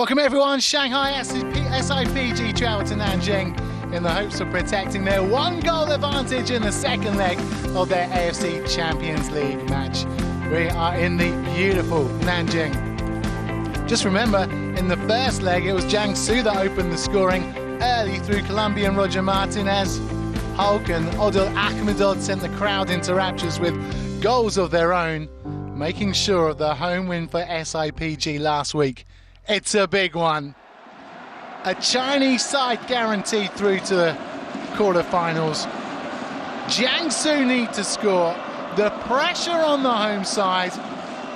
Welcome everyone. Shanghai SIPG travel to Nanjing in the hopes of protecting their one-goal advantage in the second leg of their AFC Champions League match. We are in the beautiful Nanjing. Just remember, in the first leg it was Jiangsu that opened the scoring early through Colombian Roger Martinez. Hulk and Odil Ahmedov sent the crowd into raptures with goals of their own, making sure of the home win for SIPG last week. It's a big one. A Chinese side guaranteed through to the quarterfinals. Jiangsu need to score. The pressure on the home side.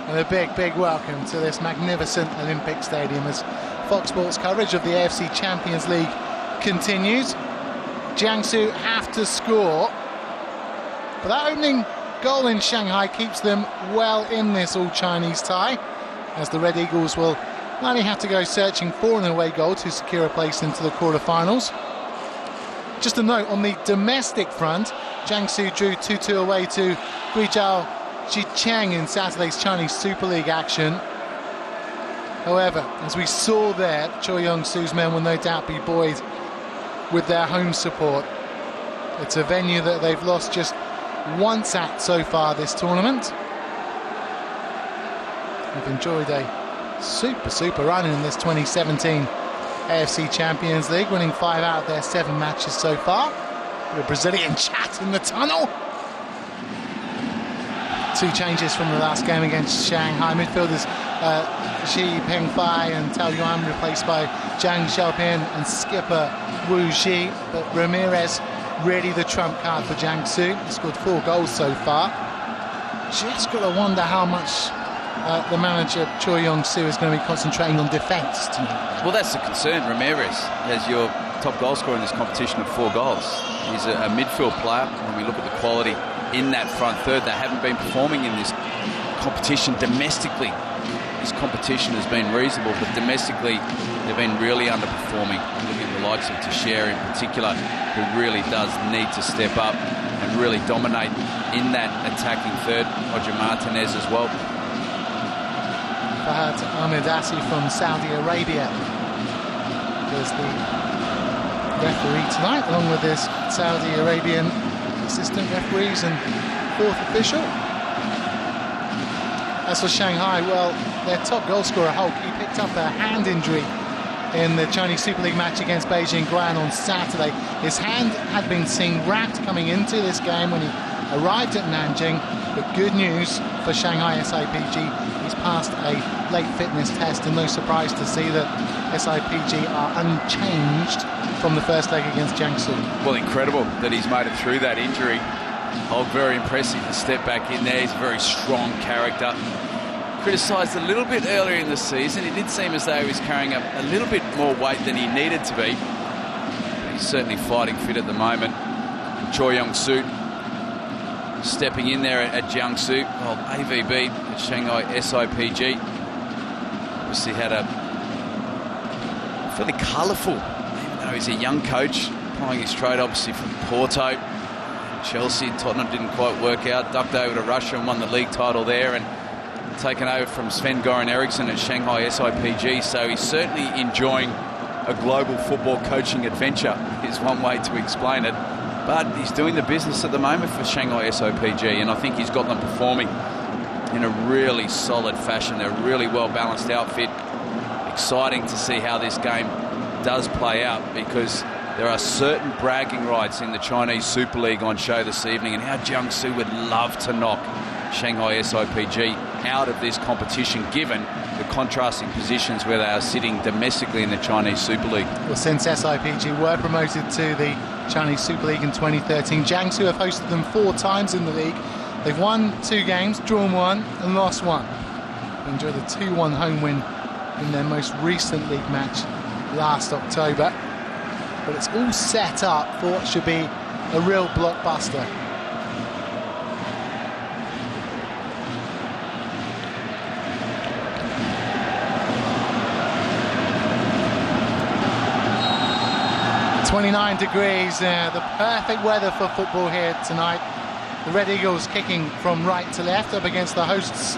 And a big welcome to this magnificent Olympic Stadium as Fox Sports coverage of the AFC Champions League continues. Jiangsu have to score. But that opening goal in Shanghai keeps them well in this all-Chinese tie, as the Red Eagles will likely have to go searching for an away goal to secure a place into the quarterfinals. Just a note, on the domestic front, Jiangsu drew 2-2 away to Guizhou Jicheng in Saturday's Chinese Super League action. However, as we saw there, Choi Young-soo's men will no doubt be buoyed with their home support. It's a venue that they've lost just once at so far this tournament. They've enjoyed a super run in this 2017 AFC Champions League, winning 5 out of their 7 matches so far. The Brazilian chat in the tunnel. 2 changes from the last game against Shanghai. Midfielders Xi Pengfei and Tao Yuan replaced by Zhang Xiaopin and skipper Wu Ji. But Ramirez really the trump card for Jiangsu. He scored 4 goals so far. Just got to wonder how much the manager Choi Young-soo is going to be concentrating on defence tonight. Well, that's the concern. Ramirez, as your top goal scorer in this competition of 4 goals, he's a midfield player. When we look at the quality in that front third, they haven't been performing in this competition domestically. This competition has been reasonable, but domestically they've been really underperforming. Look at the likes of Teixeira in particular, who really does need to step up and really dominate in that attacking third. Roger Martinez as well. Fahad Ahmedassi from Saudi Arabia is the referee tonight, along with his Saudi Arabian assistant referees and 4th official. As for Shanghai, well, their top goal scorer Hulk, he picked up a hand injury in the Chinese Super League match against Beijing Guan on Saturday. His hand had been seen wrapped coming into this game when he arrived at Nanjing, but good news for Shanghai SIPG. He's passed a late fitness test, and no surprise to see that SIPG are unchanged from the first leg against Jiangsu. Well, incredible that he's made it through that injury. Hulk, very impressive to step back in there. He's a very strong character. Criticised a little bit earlier in the season. It did seem as though he was carrying a little bit more weight than he needed to be. But he's certainly fighting fit at the moment. Choi Young-soo stepping in there at Jiangsu. Well, AVB at Shanghai SIPG obviously had a fairly colourful, even though he's a young coach, applying his trade obviously from Porto, Chelsea, Tottenham didn't quite work out, ducked over to Russia and won the league title there, and taken over from Sven-Goran Eriksson at Shanghai SIPG. So he's certainly enjoying a global football coaching adventure, is one way to explain it. But he's doing the business at the moment for Shanghai SIPG, and I think he's got them performing in a really solid fashion. They're a really well-balanced outfit. Exciting to see how this game does play out, because there are certain bragging rights in the Chinese Super League on show this evening, and how Jiangsu would love to knock Shanghai SIPG out of this competition, given the contrasting positions where they are sitting domestically in the Chinese Super League. Well, since SIPG were promoted to the Chinese Super League in 2013, Jiangsu have hosted them 4 times in the league. They've won 2 games, drawn 1 and lost 1. They enjoyed a 2-1 home win in their most recent league match last October. But it's all set up for what should be a real blockbuster. .29 degrees, the perfect weather for football here tonight. The Red Eagles kicking from right to left up against the hosts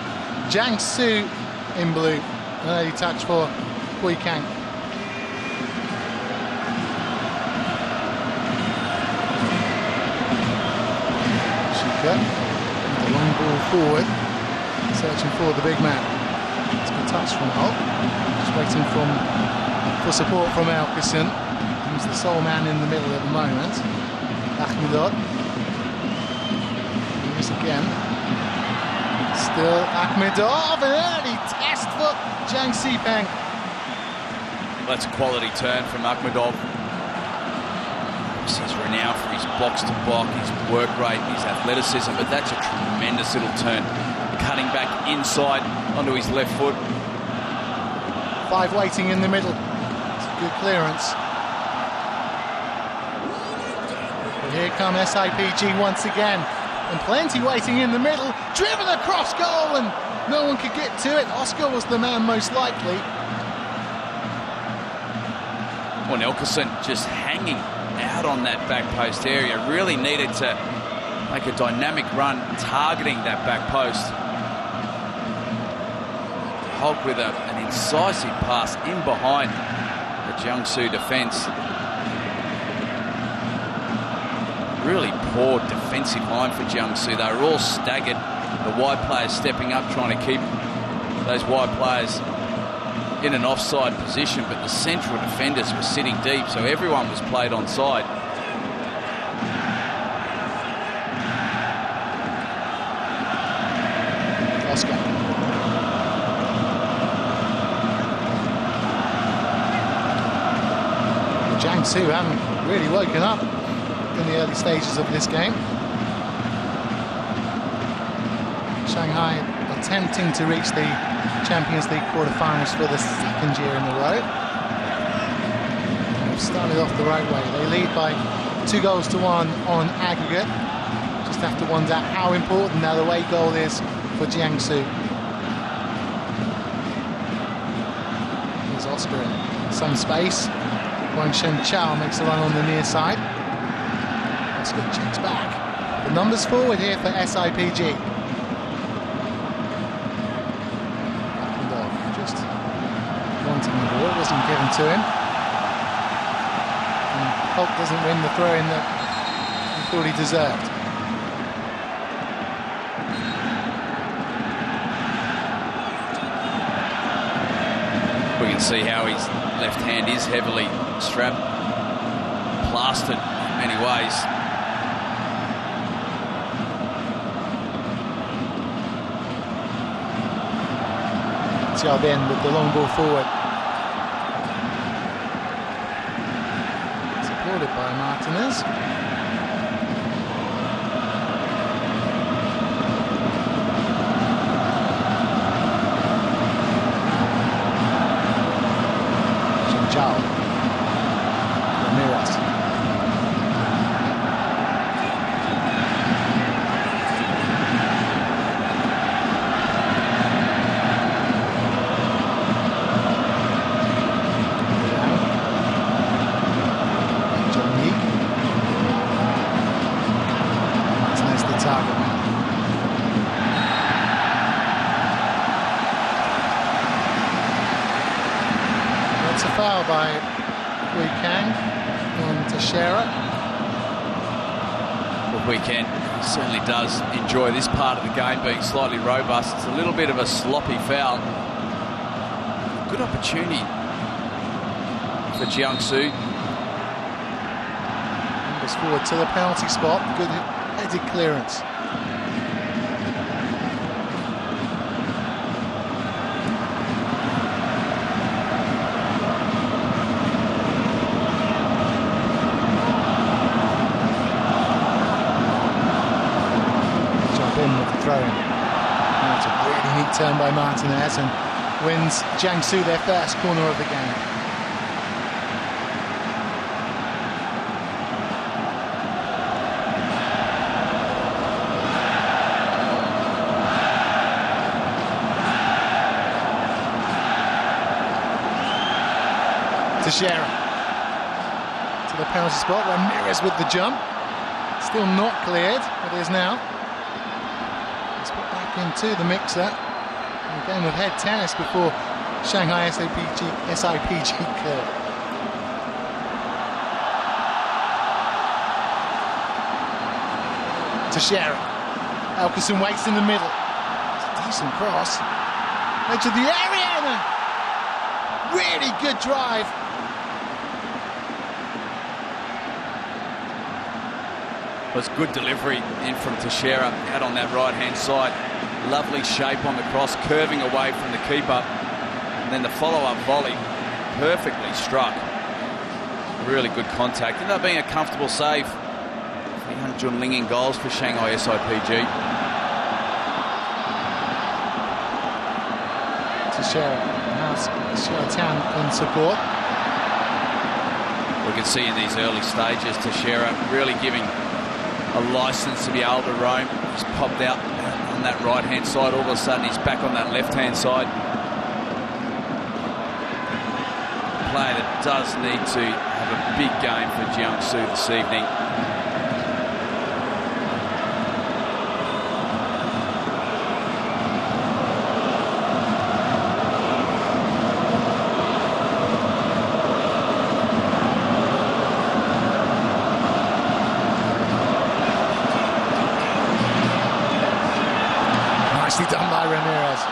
Jiangsu in blue. An early touch for Hui Kang. Shika, the long ball forward, searching for the big man. It's a good touch from Hulk, just waiting for support from Elkison. He's the sole man in the middle at the moment. Ahmedov. Here's again. Still Ahmedov, an early test for Jiang Sipeng. That's a quality turn from Ahmedov. He's renowned for his box-to-box, his work rate, his athleticism, but that's a tremendous little turn. Cutting back inside onto his left foot. 5 waiting in the middle. It's a good clearance. But here come SIPG once again. And plenty waiting in the middle. Driven across goal and no one could get to it. Oscar was the man most likely. Well, Elkison just hanging out on that back post area. Really needed to make a dynamic run targeting that back post. Hulk with an incisive pass in behind the Jiangsu defence. Really poor defensive line for Jiangsu. They were all staggered. The wide players stepping up, trying to keep those wide players in an offside position, but the central defenders were sitting deep, so everyone was played onside. Oscar. Jiangsu haven't really woken up in the early stages of this game. Shanghai attempting to reach the Champions League quarterfinals for the 2nd year in a row. They've started off the right way. They lead by 2-1 on aggregate. Just have to wonder how important that away goal is for Jiangsu. Here's Oscar in some space. Wang Shenchao makes a run on the near side. Oscar checks back. The numbers forward here for SIPG. Just wanting the ball, it wasn't given to him. And Hulk doesn't win the throw-in that he thought he deserved. We can see how his left hand is heavily strapped, plastered in many ways. Xiaobian with the long ball forward. Supported by Martinez. Zhao. Ramirez. That's a foul by Hui Kang on Teixeira. Well, Hui Kang certainly does enjoy this part of the game, being slightly robust. It's a little bit of a sloppy foul. Good opportunity for Jiangsu. Goes forward to the penalty spot. Good headed clearance. With the throw-in. It's a really neat turn by Martinez and wins Jiangsu their first corner of the game. Teixeira to the penalty spot. Ramirez with the jump. Still not cleared. It is now. Let's put back into the mixer. A game of head tennis before Shanghai SIPG curve. Teixeira. Elkerson waits in the middle. It's a decent cross. Edge of the area and a really good drive. Was good delivery in from Teixeira out on that right-hand side. Lovely shape on the cross, curving away from the keeper. And then the follow-up volley, perfectly struck. Really good contact. Ended up being a comfortable save. Han Junling in goals for Shanghai SIPG. Teixeira has Xiaotian in support. We can see in these early stages Teixeira really giving a license to be able to roam. He's popped out on that right-hand side. All of a sudden he's back on that left-hand side. A player that does need to have a big game for Jiangsu this evening. Nicely done by Ramirez.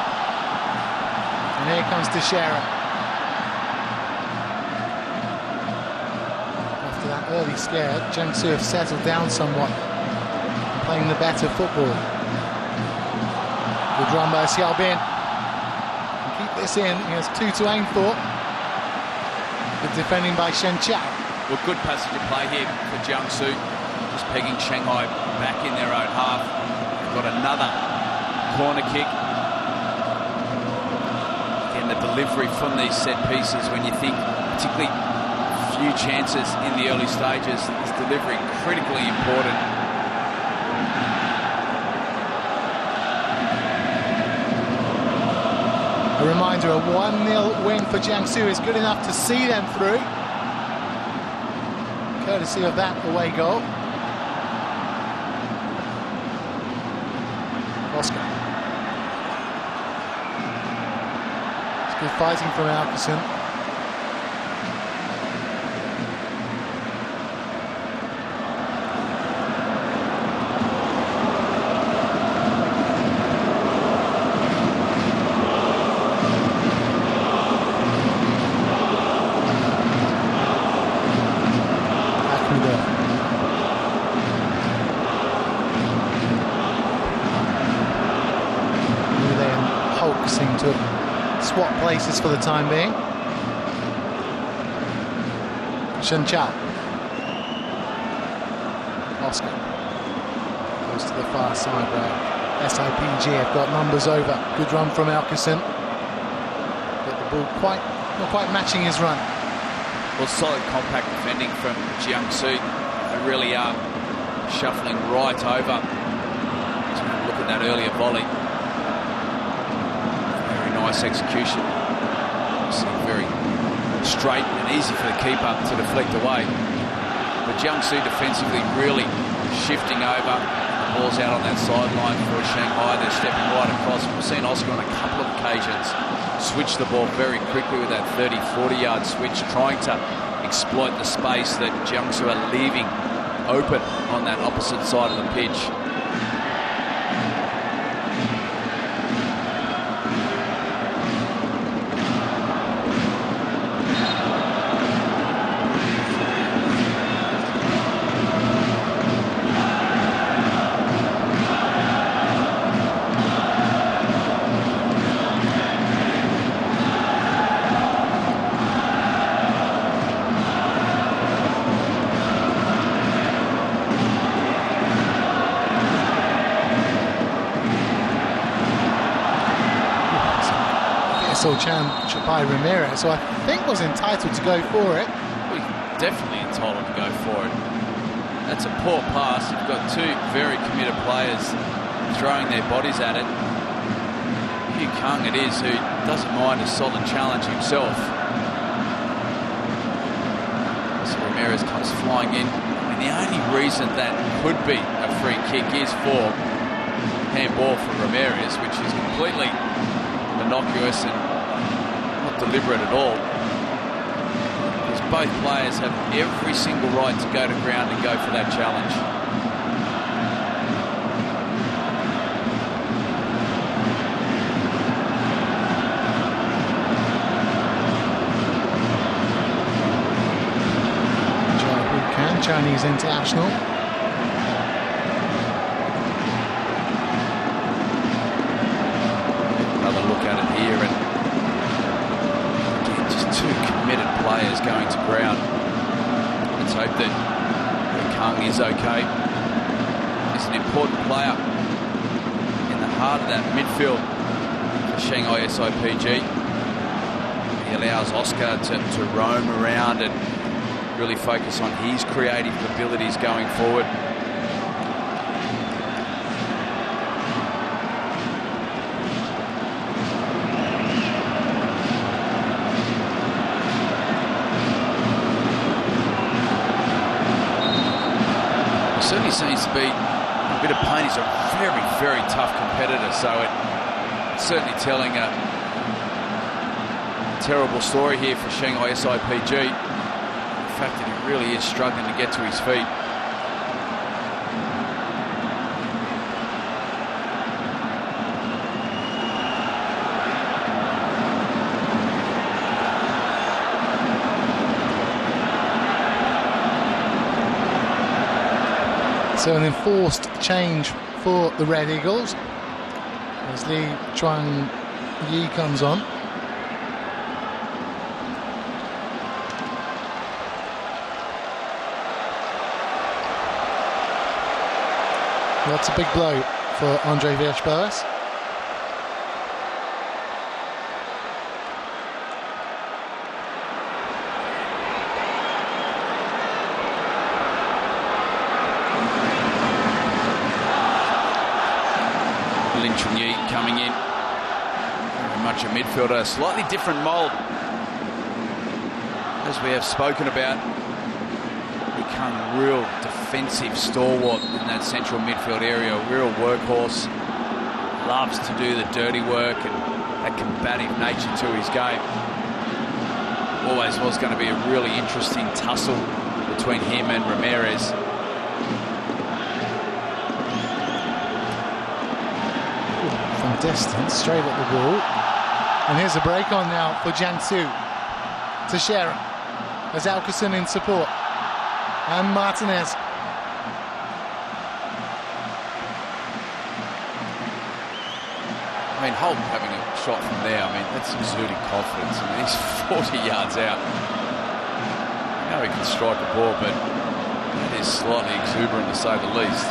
And here comes Teixeira. After that early scare, Jiangsu have settled down somewhat, playing the better football. Good run by Xiaobin. Keep this in, he has 2 to aim for. Good defending by Shen Chao. Well, good passage of play here for Jiangsu. Just pegging Shanghai back in their own half. Got another corner kick. Again, the delivery from these set pieces, when you think particularly few chances in the early stages, this delivery critically important. A reminder, a 1-0 win for Jiangsu is good enough to see them through, courtesy of that away goal. Oscar. Good fighting from Elkerson. Seem to swap places for the time being. Shen Chao. Oscar goes to the far side where SIPG have got numbers over. Good run from Elkerson. But the ball not quite matching his run. Well, solid compact defending from Jiangsu. They really are shuffling right over. Just look at that earlier volley. Nice execution. Very straight and easy for the keeper to deflect away. But Jiangsu defensively really shifting over. The ball's out on that sideline for Shanghai. They're stepping right across. We've seen Oscar on a couple of occasions switch the ball very quickly with that 30-40 yard switch, trying to exploit the space that Jiangsu are leaving open on that opposite side of the pitch. Chance by Ramirez, so I think was entitled to go for it. Well, definitely entitled to go for it. That's a poor pass. You've got 2 very committed players throwing their bodies at it. Yu Kang it is, who doesn't mind a solid challenge himself. So Ramirez comes flying in. I mean, the only reason that could be a free kick is for handball from Ramirez, which is completely innocuous and not deliberate at all. Because both players have every single right to go to ground and go for that challenge. Chinese international. Another look at it here, and again, just two committed players going to ground. Let's hope that Kung is okay. He's an important player in the heart of that midfield for Shanghai SIPG. He allows Oscar to roam around and really focus on his creative abilities going forward. He certainly seems to be a bit of pain. He's a very, very tough competitor, so it's certainly telling a terrible story here for Shanghai SIPG. The fact that he really is struggling to get to his feet. So an enforced change for the Red Eagles as Li Chuang Yi comes on. That's a big blow for Andre Villas-Boas. Lin Chunyi coming in, very much a midfielder, slightly different mould, as we have spoken about. Become a real defensive stalwart in that central midfield area, a real workhorse, loves to do the dirty work and that combative nature to his game. Always was going to be a really interesting tussle between him and Ramirez. From distance, straight at the ball. And here's a break on now for Jiangsu. Teixeira as Alkerson in support. And Martinez. I mean, Holt having a shot from there, I mean, that's exuding confidence. I mean, he's 40 yards out. I know he can strike a ball, but it is slightly exuberant to say the least.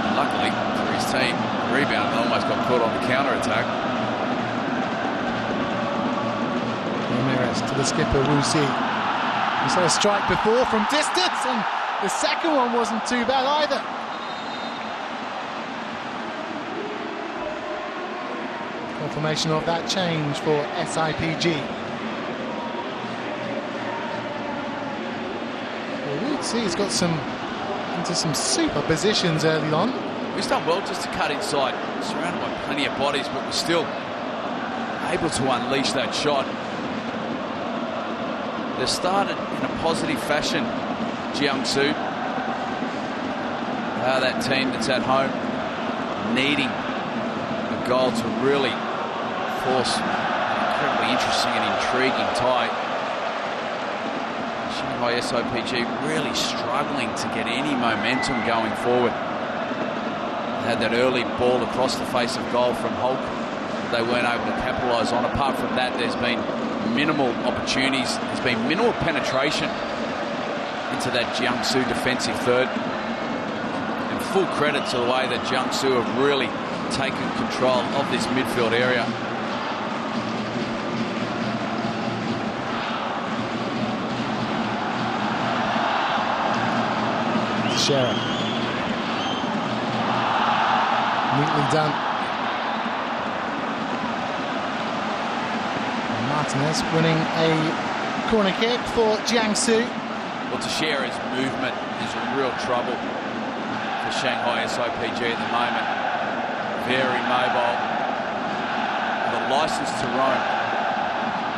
And luckily for his team, the rebound almost got caught on the counter-attack. Ramirez to the skipper, Wu Si. He's had a strike before from distance, and the second one wasn't too bad either. Confirmation of that change for SIPG. Well, Wu Si has got into some super positions early on. He's done well just to cut inside, surrounded by plenty of bodies, but was still able to unleash that shot. They've started in a positive fashion, Jiangsu. That team that's at home needing a goal to really force an incredibly interesting and intriguing tie. Shanghai SIPG really struggling to get any momentum going forward. They had that early ball across the face of goal from Hulk. They weren't able to capitalise on. Apart from that, there's been minimal opportunities. There's been minimal penetration into that Jiangsu defensive third. And full credit to the way that Jiangsu have really taken control of this midfield area. Teixeira. Neatly done. Martinez winning a corner kick for Jiangsu. Well, Teixeira's movement is a real trouble for Shanghai SIPG at the moment. very mobile. The license to roam.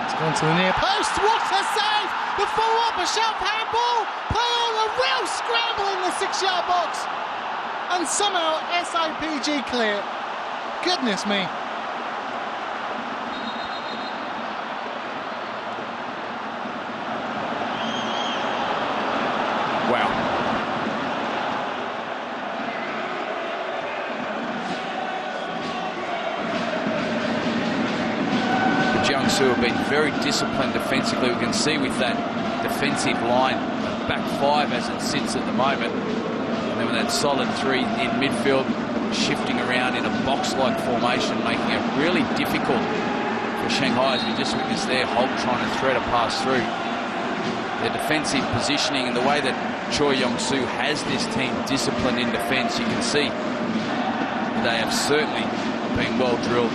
It's gone to the near post. What a save! The follow-up, a sharp handball. Play on, a real scramble in the 6-yard box. And somehow SIPG clear. Goodness me. Wow. Jiangsu have been very disciplined defensively. We can see with that defensive line, back five as it sits at the moment. And then with that solid three in midfield, shifting around in a box-like formation, making it really difficult for Shanghai, as we just witnessed there, Holt trying to thread a pass through. Their defensive positioning and the way that Choi Yong-soo has this team disciplined in defence, you can see they have certainly been well drilled.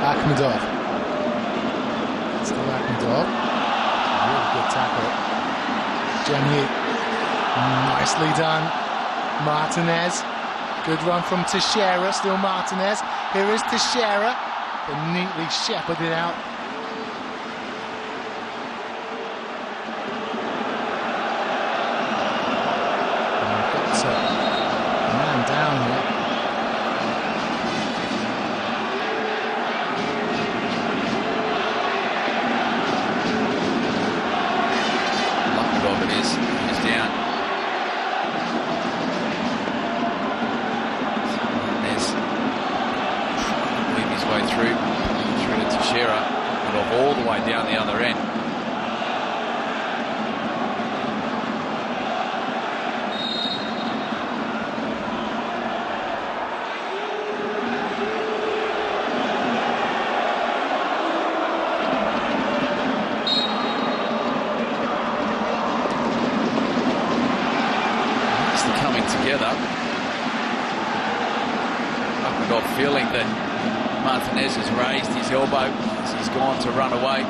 Akhmedov. Still Akhmedov. Really good tackle. Jenny. Nicely done. Martinez. Good run from Teixeira. Still Martinez. Here is Teixeira. But neatly shepherded out. Got a man down here. He's down. There's weave his way through to Teixeira, and all the way down the other end. Together. I've got a feeling that Martinez has raised his elbow as he's gone to run away.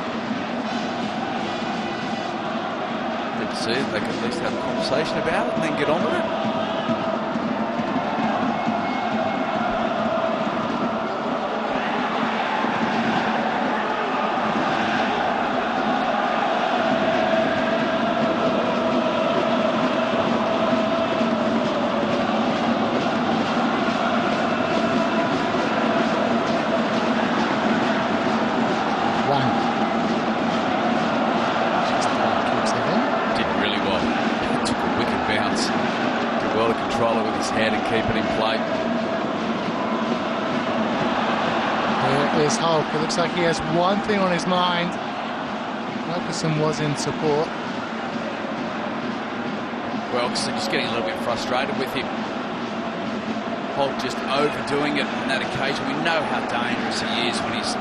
Let's see if they can at least have a conversation about it and then get on with it. Well to control it with his head and keep it in play. Here is Hulk. It looks like he has one thing on his mind. Wilkerson was in support. Wilkerson just getting a little bit frustrated with him. Hulk just overdoing it on that occasion. We know how dangerous he is when he's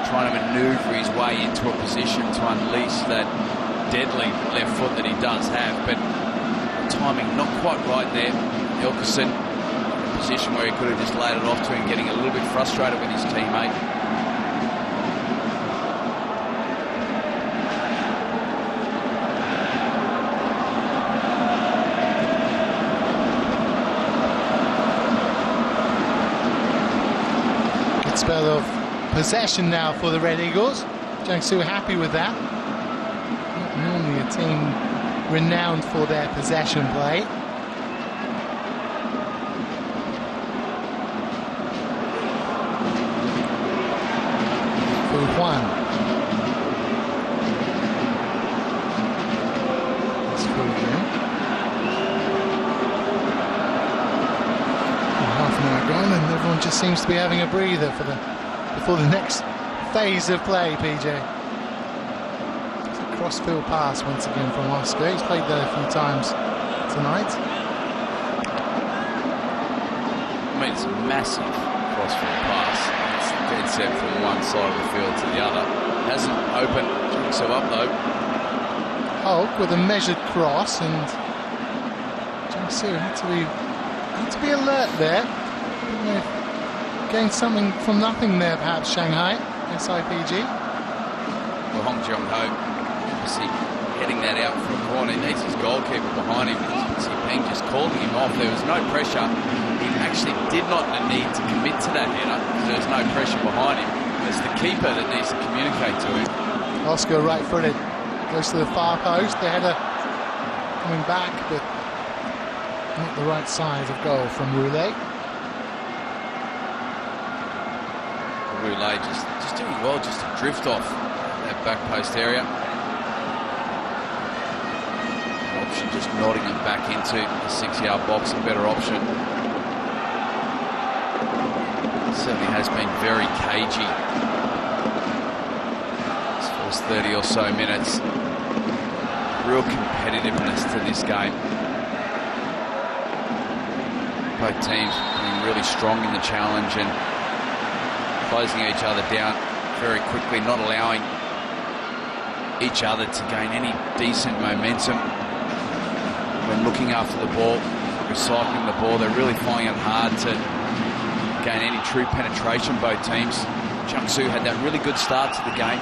trying to manoeuvre his way into a position to unleash that deadly left foot that he does have, but timing not quite right there. Wilkerson in a position where he could have just laid it off to him, getting a little bit frustrated with his teammate. Good spell of possession now for the Red Eagles. Jiangsu happy with that. Not normally a team renowned for their possession play. Fu Huan. That's Fu again. Half an hour gone and everyone just seems to be having a breather before the next phase of play, PJ. Crossfield pass once again from Oscar. He's played there a few times tonight. I mean, it's a massive crossfield pass. It's dead set from one side of the field to the other. Hasn't opened himself up though. Hulk with a measured cross, and Jiangsu had to be alert there. They've gained something from nothing there, perhaps, Shanghai, SIPG. Well, Hong Jiong-ho, obviously heading that out for a corner. He needs his goalkeeper behind him. Peng just calling him off. There was no pressure. He actually did not need to commit to that header because there was no pressure behind him. It's the keeper that needs to communicate to him. Oscar right-footed, goes to the far post. The header coming back, but not the right size of goal from Roulet. Roulet just doing well, just to drift off that back post area. Option just nodding him back into the 6-yard box, a better option. Certainly has been very cagey this first 30 or so minutes. Real competitiveness to this game. Both teams being really strong in the challenge and closing each other down very quickly, not allowing each other to gain any decent momentum when looking after the ball, recycling the ball. They're really finding it hard to gain any true penetration, both teams. Jiangsu had that really good start to the game,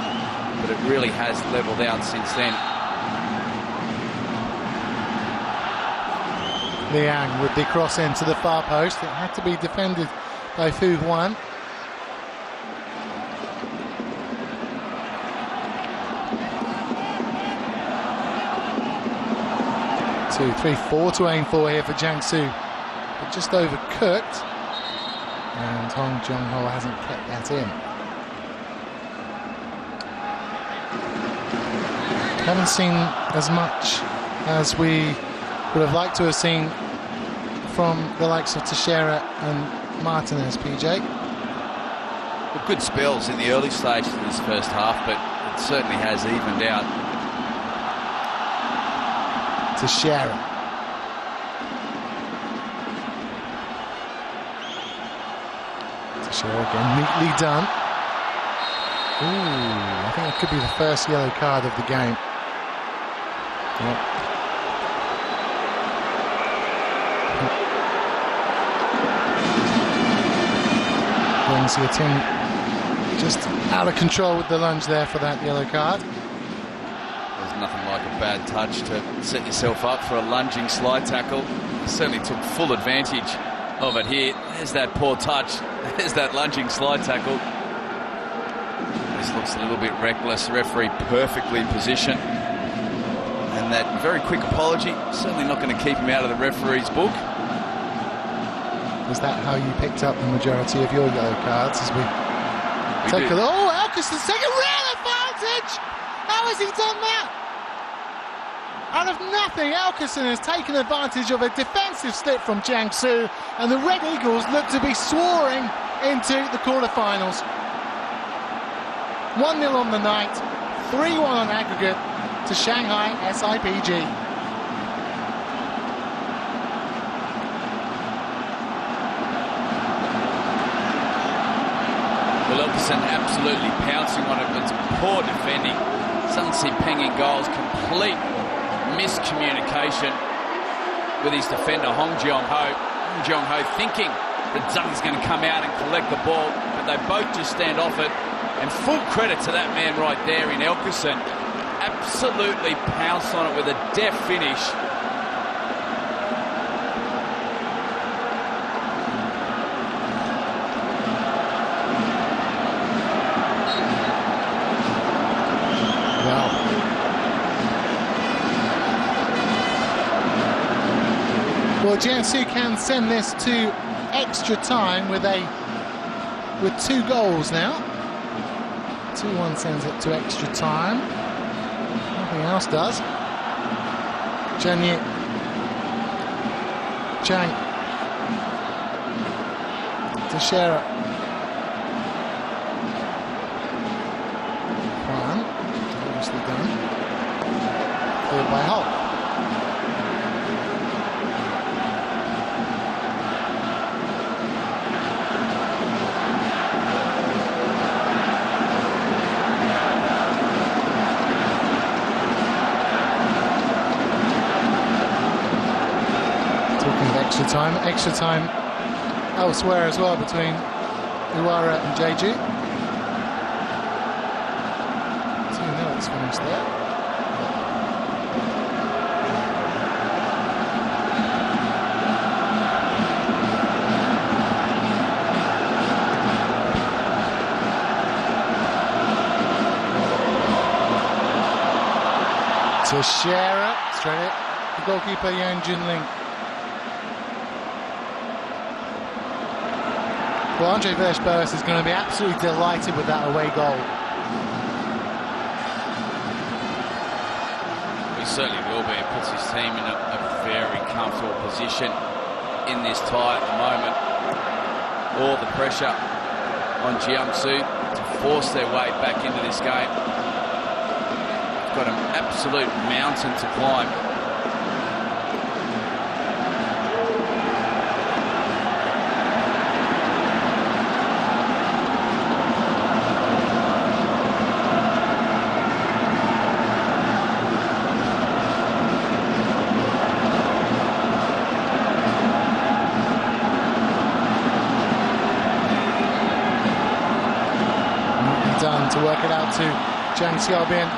but it really has levelled out since then. Liang with the cross into the far post. It had to be defended by Fu Huan. Two, three, four to aim for here for Jiangsu, but just overcooked, and Hong Jiong-ho hasn't kept that in. Haven't seen as much as we would have liked to have seen from the likes of Teixeira and Martinez, PJ. Well, good spells in the early stages of this first half, but it certainly has evened out. Teixeira. Teixeira again, neatly done. Ooh, I think that could be the first yellow card of the game. Yep. Brings the team just out of control with the lunge there for that yellow card. Nothing like a bad touch to set yourself up for a lunging slide tackle. Certainly took full advantage of it here. There's that poor touch. There's that lunging slide tackle. This looks a little bit reckless. The referee perfectly positioned. And that very quick apology, certainly not going to keep him out of the referee's book. Is that how you picked up the majority of your yellow cards? As we take a look. Oh, Elkerson's taking real advantage! How has he done that? Out of nothing, Elkerson has taken advantage of a defensive slip from Jiangsu, and the Red Eagles look to be soaring into the quarterfinals. 1-0 on the night, 3-1 on aggregate to Shanghai SIPG. Well, Elkerson absolutely pouncing on it, but it's poor defending. Sun Si Peng in goals, complete miscommunication with his defender Hong Jiong-ho. Hong Jiong-ho thinking that Zhang's going to come out and collect the ball, but they both just stand off it. And full credit to that man right there in Elkerson. Absolutely pounced on it with a deft finish. Well, Jiangsu can send this to extra time with 2 goals now. 2-1 sends it to extra time. Nothing else does. Zhang Yi. Zhang. Teixeira. Juan. Obviously done. Cleared by Hulk. Extra time elsewhere as well between Uwara and Jeju. 2-0 it's finished there. To Shearer, straight it, the goalkeeper Yang Junling. Well, Andre Versh-Boas is going to be absolutely delighted with that away goal. He certainly will be. It puts his team in a very comfortable position in this tie at the moment. All the pressure on Jiangsu to force their way back into this game. Got an absolute mountain to climb. Done to work it out to Zhang Xiaobian.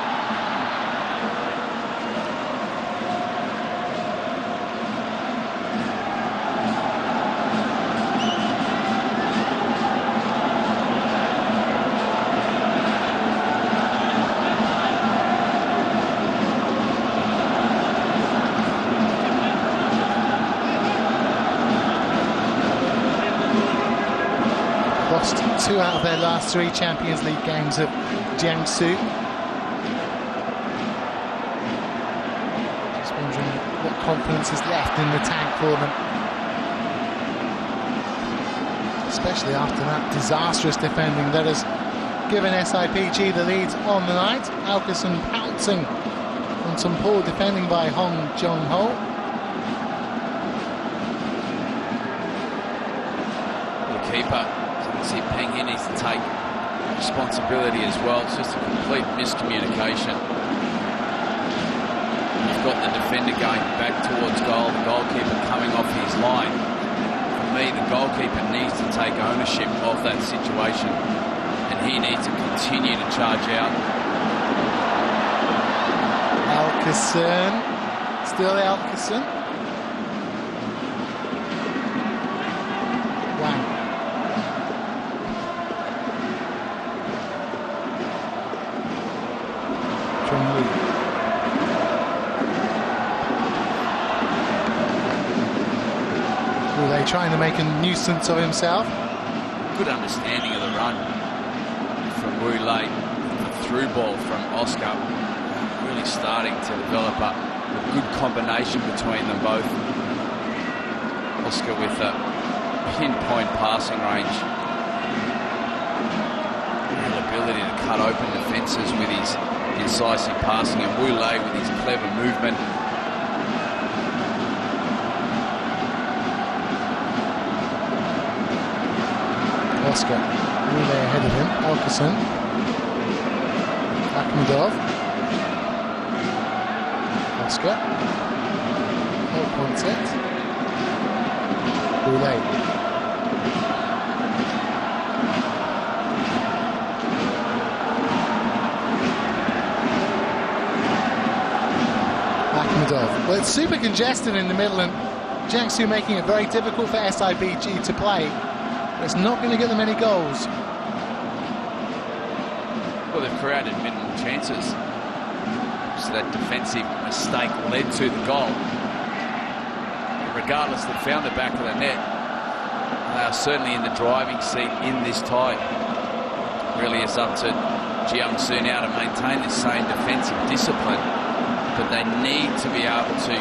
Lost 2 out of their last 3 Champions League games of Jiangsu. Just wondering what confidence is left in the tank for them. Especially after that disastrous defending that has given SIPG the lead on the night. Alkerson pouncing on some poor defending by Hong Jong-ho. The keeper. See, Peng Hin needs to take responsibility as well. It's just a complete miscommunication. You've got the defender going back towards goal, the goalkeeper coming off his line. For me, the goalkeeper needs to take ownership of that situation, and he needs to continue to charge out. Alkerson, still Alkerson. Wang. Roulet trying to make a nuisance of himself. Good understanding of the run from Roulet. The through ball from Oscar. Really starting to develop a good combination between them both. Oscar with a pinpoint passing range. Real ability to cut open defences with his incisive passing, and Roulet with his clever movement. Oscar, Roulet ahead of him. Alkerson, Akhmedov, Oscar, hold point set. Roulet. Well, it's super congested in the middle, and Jiangsu making it very difficult for SIPG to play. But it's not going to get them any goals. Well, they've created minimal chances. So that defensive mistake led to the goal. But regardless, they found the back of the net. They are certainly in the driving seat in this tie. Really, it's up to Jiangsu now to maintain the same defensive discipline. But they need to be able to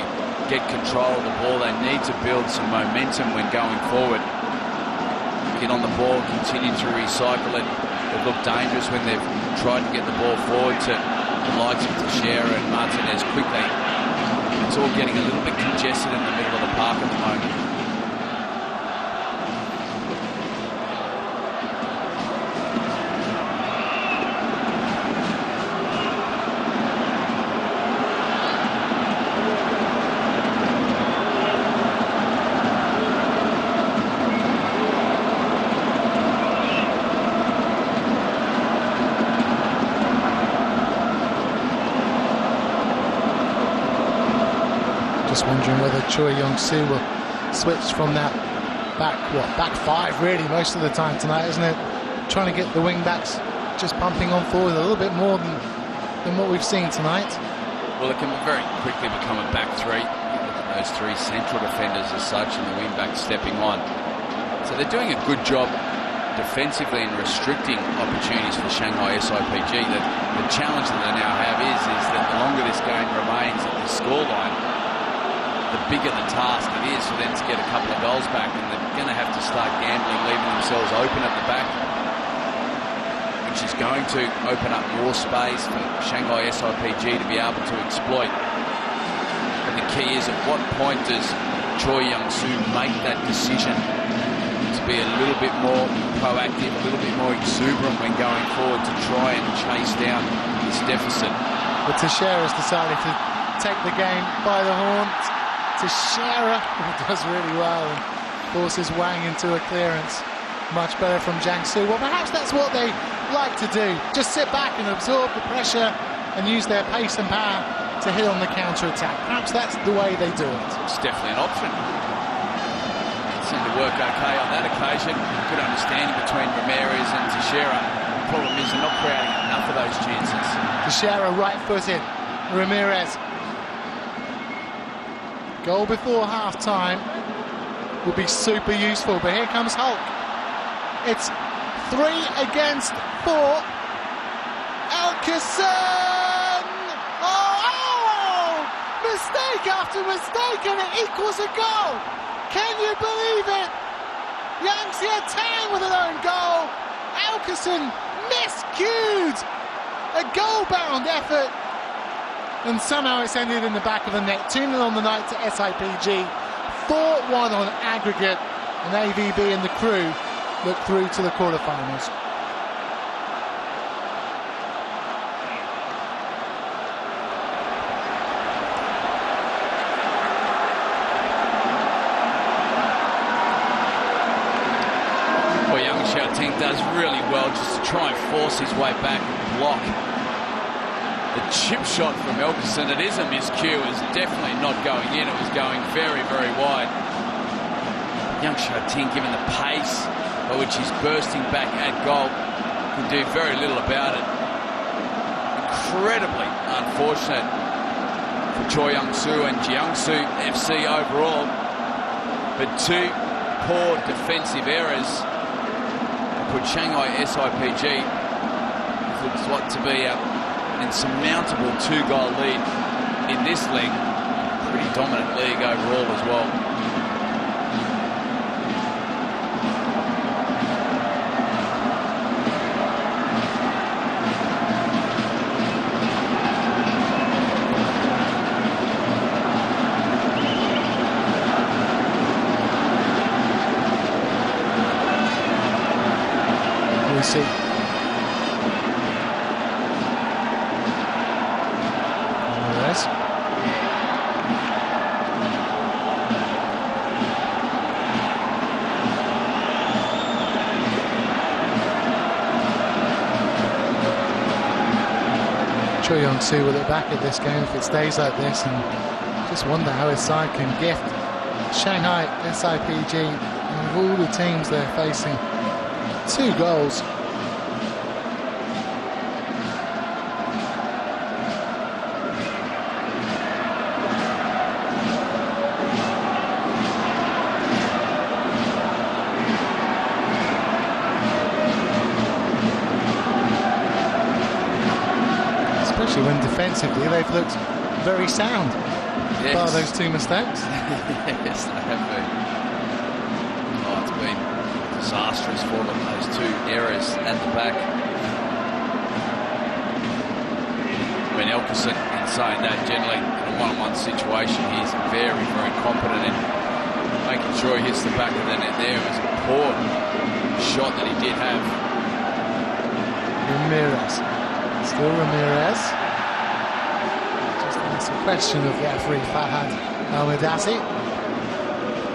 get control of the ball. They need to build some momentum when going forward. Get on the ball, continue to recycle it. They've looked dangerous when they've tried to get the ball forward to the likes of Teixeira and Martinez quickly. It's all getting a little bit congested in the middle of the park at the moment. Just wondering whether Choi Young-soo will switch from that back five really most of the time tonight, isn't it? Trying to get the wing backs just pumping on forward a little bit more than what we've seen tonight. Well, it can very quickly become a back three. Look at those three central defenders as such, and the wing back stepping on. So they're doing a good job defensively and restricting opportunities for Shanghai SIPG. The challenge that they now have is that the longer this game remains at the scoreline, the bigger the task it is for them to get a couple of goals back, and they're going to have to start gambling, leaving themselves open at the back, which is going to open up more space for Shanghai SIPG to be able to exploit. But the key is, at what point does Choi Young-soo make that decision to be a little bit more proactive, a little bit more exuberant when going forward to try and chase down this deficit? But Teixeira's decided to take the game by the horns. Teixeira does really well and forces Wang into a clearance. Much better from Jiangsu. Well, perhaps that's what they like to do. Just sit back and absorb the pressure and use their pace and power to hit on the counter-attack. Perhaps that's the way they do it. It's definitely an option. It seemed to work okay on that occasion. Good understanding between Ramirez and Teixeira. The problem is they're not creating enough of those chances. Teixeira right-footed. Ramirez. Goal before half-time would be super useful, but here comes Hulk. It's 3 against 4. Elkeson! Oh! Mistake after mistake, and it equals a goal. Can you believe it? Yang Xietang with an own goal. Elkeson miscued. A goal-bound effort. And somehow it's ended in the back of the net. 2-0 on the night to SIPG. 4-1 on aggregate. And AVB and the crew look through to the quarterfinals. Well, Yang Xiaoting does really well just to try and force his way back and block. The chip shot from Elkeson, it is a miscue, is definitely not going in. It was going very, very wide. Yang Xiaoting, given the pace by which he's bursting back at goal, can do very little about it. Incredibly unfortunate for Choi Young-soo and Jiangsu FC overall. But two poor defensive errors put Shanghai SIPG with looks like to be an insurmountable 2-goal lead in this league. Pretty dominant league overall as well. We see Choi Young-soo will look back at this game if it stays like this and just wonder how his side can gift Shanghai SIPG and all the teams they're facing 2 goals. Especially when defensively they've looked very sound. Yes. Bar those 2 mistakes. Yes, they have been. Oh, it's been disastrous for them, those 2 errors at the back. I mean, Elkeson, in saying that, generally in a one-on-one situation, he's very, very competent in making sure he hits the back of the net there. It was a poor shot that he did have. Ramirez. Still Ramirez. Just that's a question of referee Fahad Al-Madasi,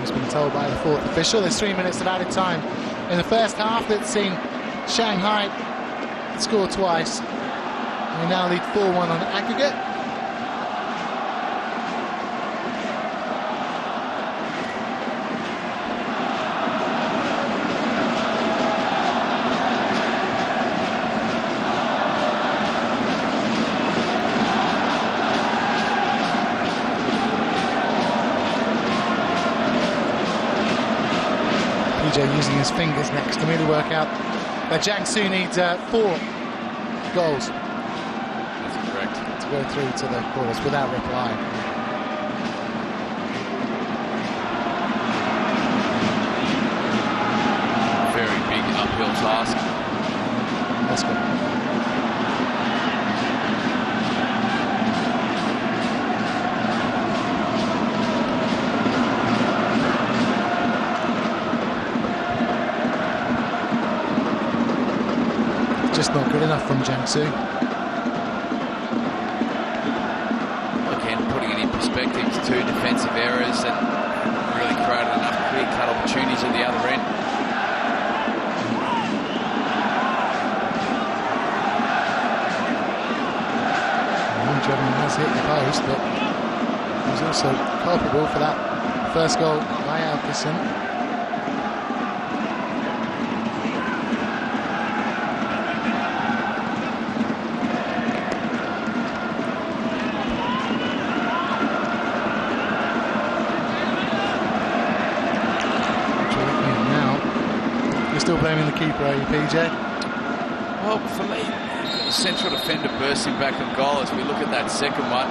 who's been told by the 4th official there's 3 minutes of added time in the first half that's seen Shanghai score twice. We now lead 4-1 on aggregate. PJ using his fingers next to me to work out that Jiangsu needs 4 goals. That's correct. To go through to the quarters without reply. Very big uphill task. That's good. Just not good enough from Jiangsu. Again, putting it in perspective, 2 defensive errors and really created enough clear-cut opportunities at the other end. German has hit the post, but he was also culpable for that first goal by Alkison. You're still blaming the keeper, are you, PJ? Well, for me, the central defender bursting back on goal as we look at that second one.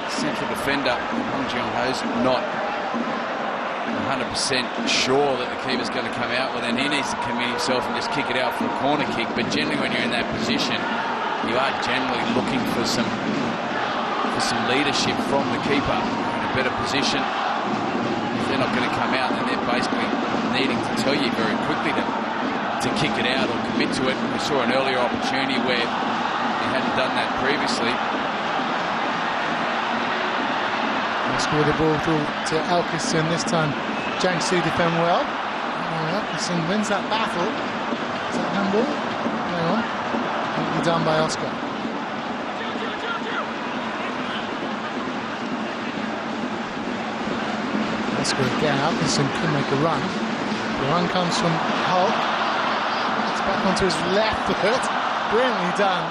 Central defender, Hong Jiong-ho's not 100% sure that the keeper's going to come out. Well, then he needs to commit himself and just kick it out for a corner kick. But generally, when you're in that position, you are generally looking for some leadership from the keeper in a better position. If they're not going to come out, then they're basically needing to tell you very quickly to kick it out or commit to it. We saw an earlier opportunity where he hadn't done that previously. Score the ball through to Alkison. This time Jiangsu defend well. Alkison wins that battle. Is that handball? Hang on. Neatly done by Oscar. Oscar again. Alkison could make a run. The run comes from Hulk. It's back onto his left foot. Brilliantly done.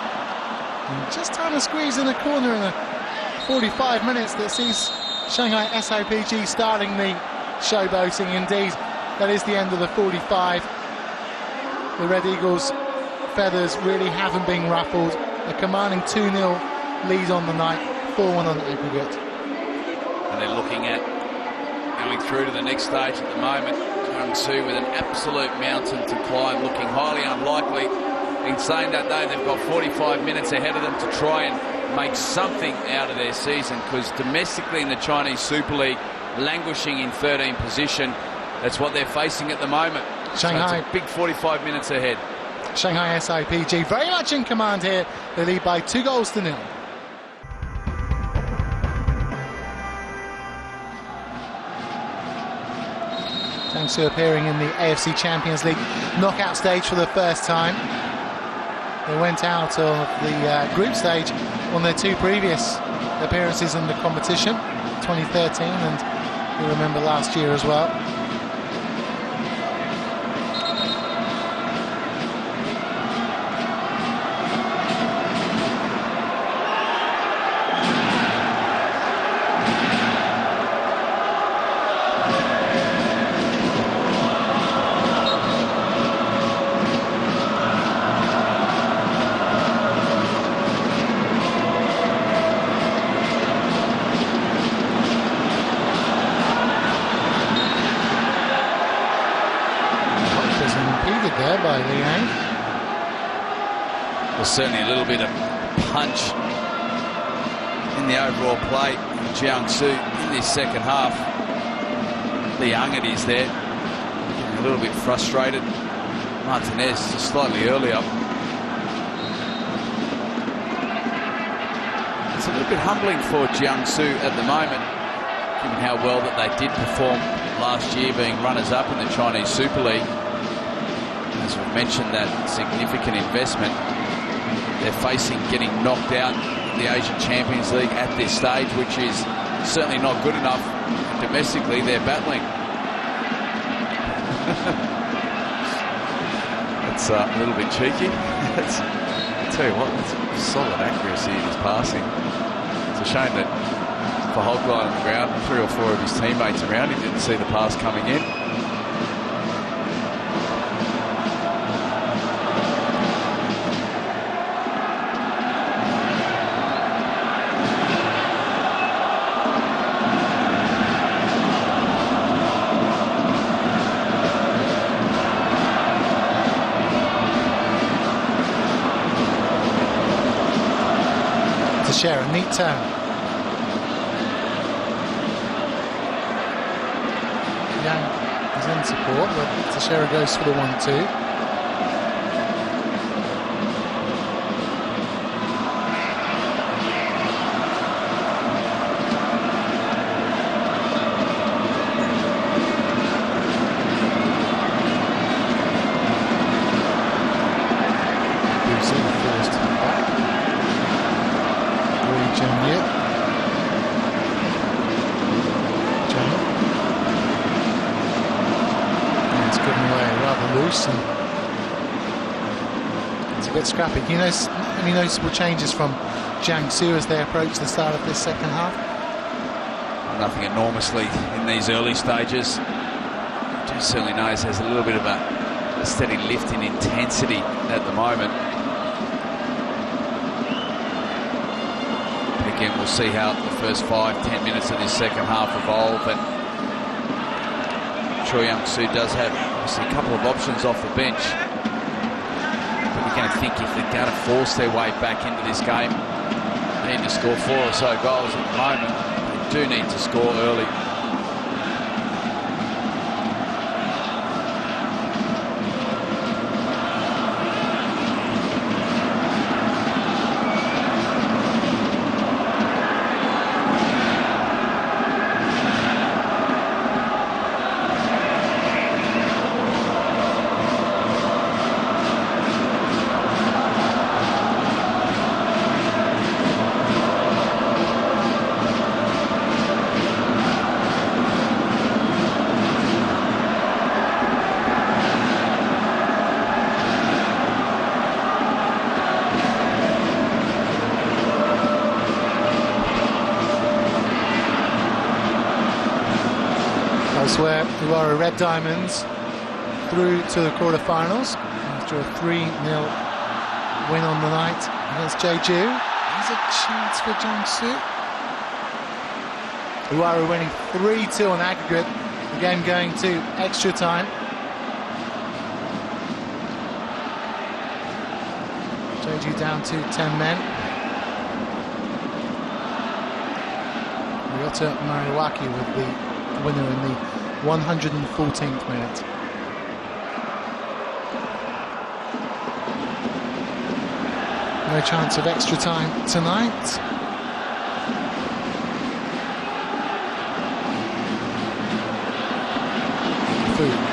And just trying to squeeze in the corner in the 45 minutes that sees Shanghai SIPG starting the showboating. Indeed, that is the end of the 45. The Red Eagles' feathers really haven't been ruffled. A commanding 2-0 lead on the night, 4-1 on the aggregate. And they're looking at going through to the next stage at the moment. Jiangsu with an absolute mountain to climb, looking highly unlikely. In saying that, though, they've got 45 minutes ahead of them to try and make something out of their season, because domestically in the Chinese Super League, languishing in 13th position, that's what they're facing at the moment. Shanghai, so it's a big 45 minutes ahead. Shanghai SIPG very much in command here. They lead by 2-0. Jiangsu appearing in the AFC Champions League knockout stage for the first time. They went out of the group stage on their 2 previous appearances in the competition, 2013 and you remember last year as well. There by Liang. Well, certainly a little bit of punch in the overall play from Jiangsu in this second half. Liang it is there, getting a little bit frustrated. Martinez just slightly earlier. It's a little bit humbling for Jiangsu at the moment, given how well that they did perform last year, being runners-up in the Chinese Super League. As we've mentioned, that significant investment, they're facing getting knocked out in the Asian Champions League at this stage, which is certainly not good enough. Domestically, they're battling. That's a little bit cheeky. I'll tell you what, that's solid accuracy in his passing. It's a shame that a hog line on the ground, 3 or 4 of his teammates around. He didn't see the pass coming in. Share a neat turn. Young is in support, but Teixeira goes for the 1-2. It's a bit scrappy. You know, any noticeable changes from Jiangsu as they approach the start of this second half? Nothing enormously in these early stages. Just certainly knows there's a little bit of a steady lift in intensity at the moment. But again, we'll see how the first 5-10 minutes of this second half evolve. And I'm sure Jiangsu does have a couple of options off the bench. But you're going to think if they're going to force their way back into this game, they need to score 4 or so goals at the moment. They do need to score early. Elsewhere, who are Red Diamonds through to the quarterfinals after a 3-0 win on the night against Jeju. There's a chance for Jiangsu, who are winning 3-2 on aggregate. The game going to extra time. Jeju down to 10 men. Ryota Mariwaki with the winner in the 114th minute. No chance of extra time tonight. Food.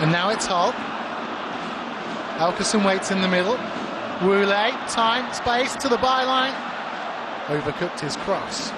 And now it's Hull. Elkerson waits in the middle. Wule, time, space to the byline. Overcooked his cross.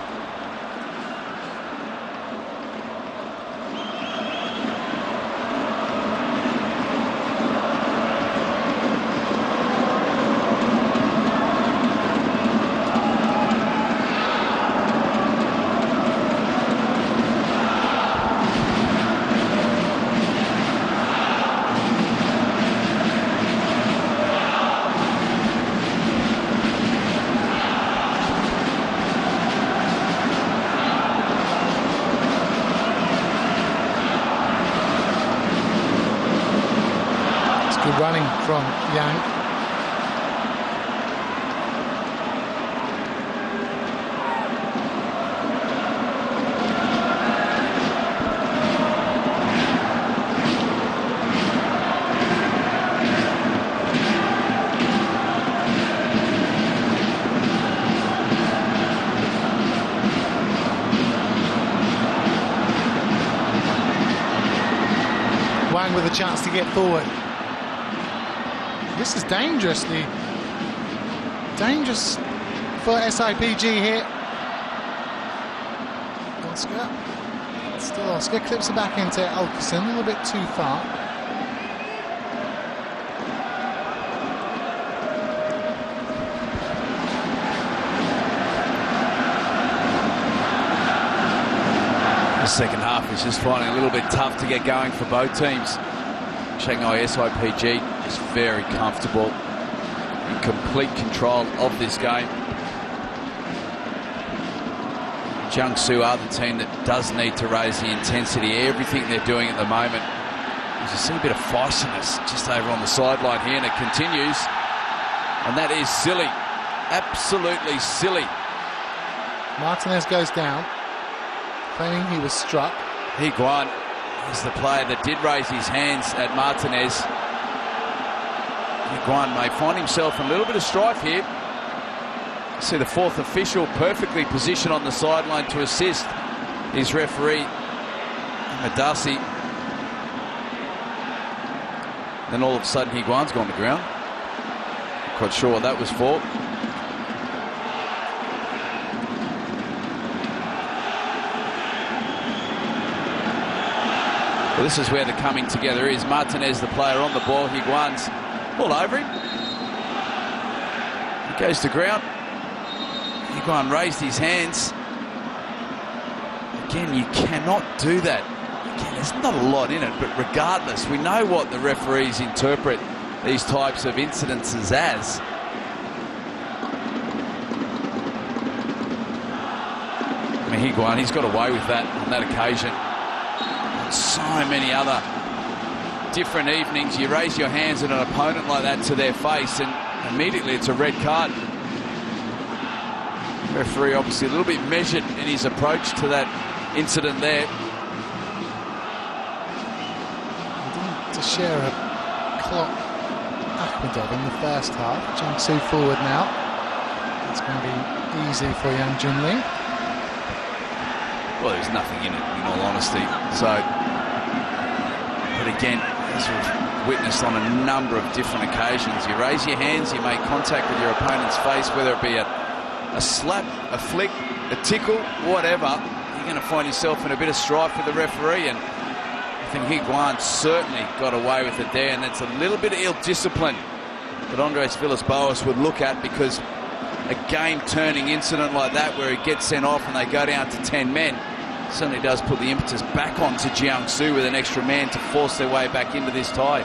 Good running from Yang. Wang with a chance to get forward. This is dangerous for SIPG here. Oscar, still Oscar, clips it back into Alkerson, a little bit too far. The second half is just finding a little bit tough to get going for both teams. Shanghai SIPG is very comfortable, in complete control of this game. Jiangsu are the team that does need to raise the intensity. Everything they're doing at the moment. You see a bit of feistiness just over on the sideline here, and it continues. And that is silly. Absolutely silly. Martinez goes down, claiming he was struck. Higuain is the player that did raise his hands at Martinez. Higuain may find himself in a little bit of strife here. See the fourth official perfectly positioned on the sideline to assist his referee, Madasi. Then all of a sudden Higuain's gone to ground. Not quite sure what that was for. Well, this is where the coming together is. Martinez, the player on the ball. Higuain's all over him. He goes to ground. Higuain raised his hands. Again, you cannot do that. Again, there's not a lot in it, but regardless, we know what the referees interpret these types of incidences as. I mean, Higuain, he's got away with that on that occasion. So many other different evenings, you raise your hands at an opponent like that to their face and immediately it's a red card. Referee obviously a little bit measured in his approach to that incident there. Teixeira clock Akhmedov in the first half. Jiangsu forward now. It's going to be easy for Yang Junli. Well, there's nothing in it, in all honesty. So, but again, as we've witnessed on a number of different occasions, you raise your hands, you make contact with your opponent's face, whether it be a slap, a flick, a tickle, whatever, you're going to find yourself in a bit of strife with the referee, and I think Higuain certainly got away with it there, and it's a little bit of ill-discipline that Andres Villas-Boas would look at, because a game-turning incident like that where he gets sent off and they go down to 10 men certainly does put the impetus back onto Jiangsu with an extra man to force their way back into this tie.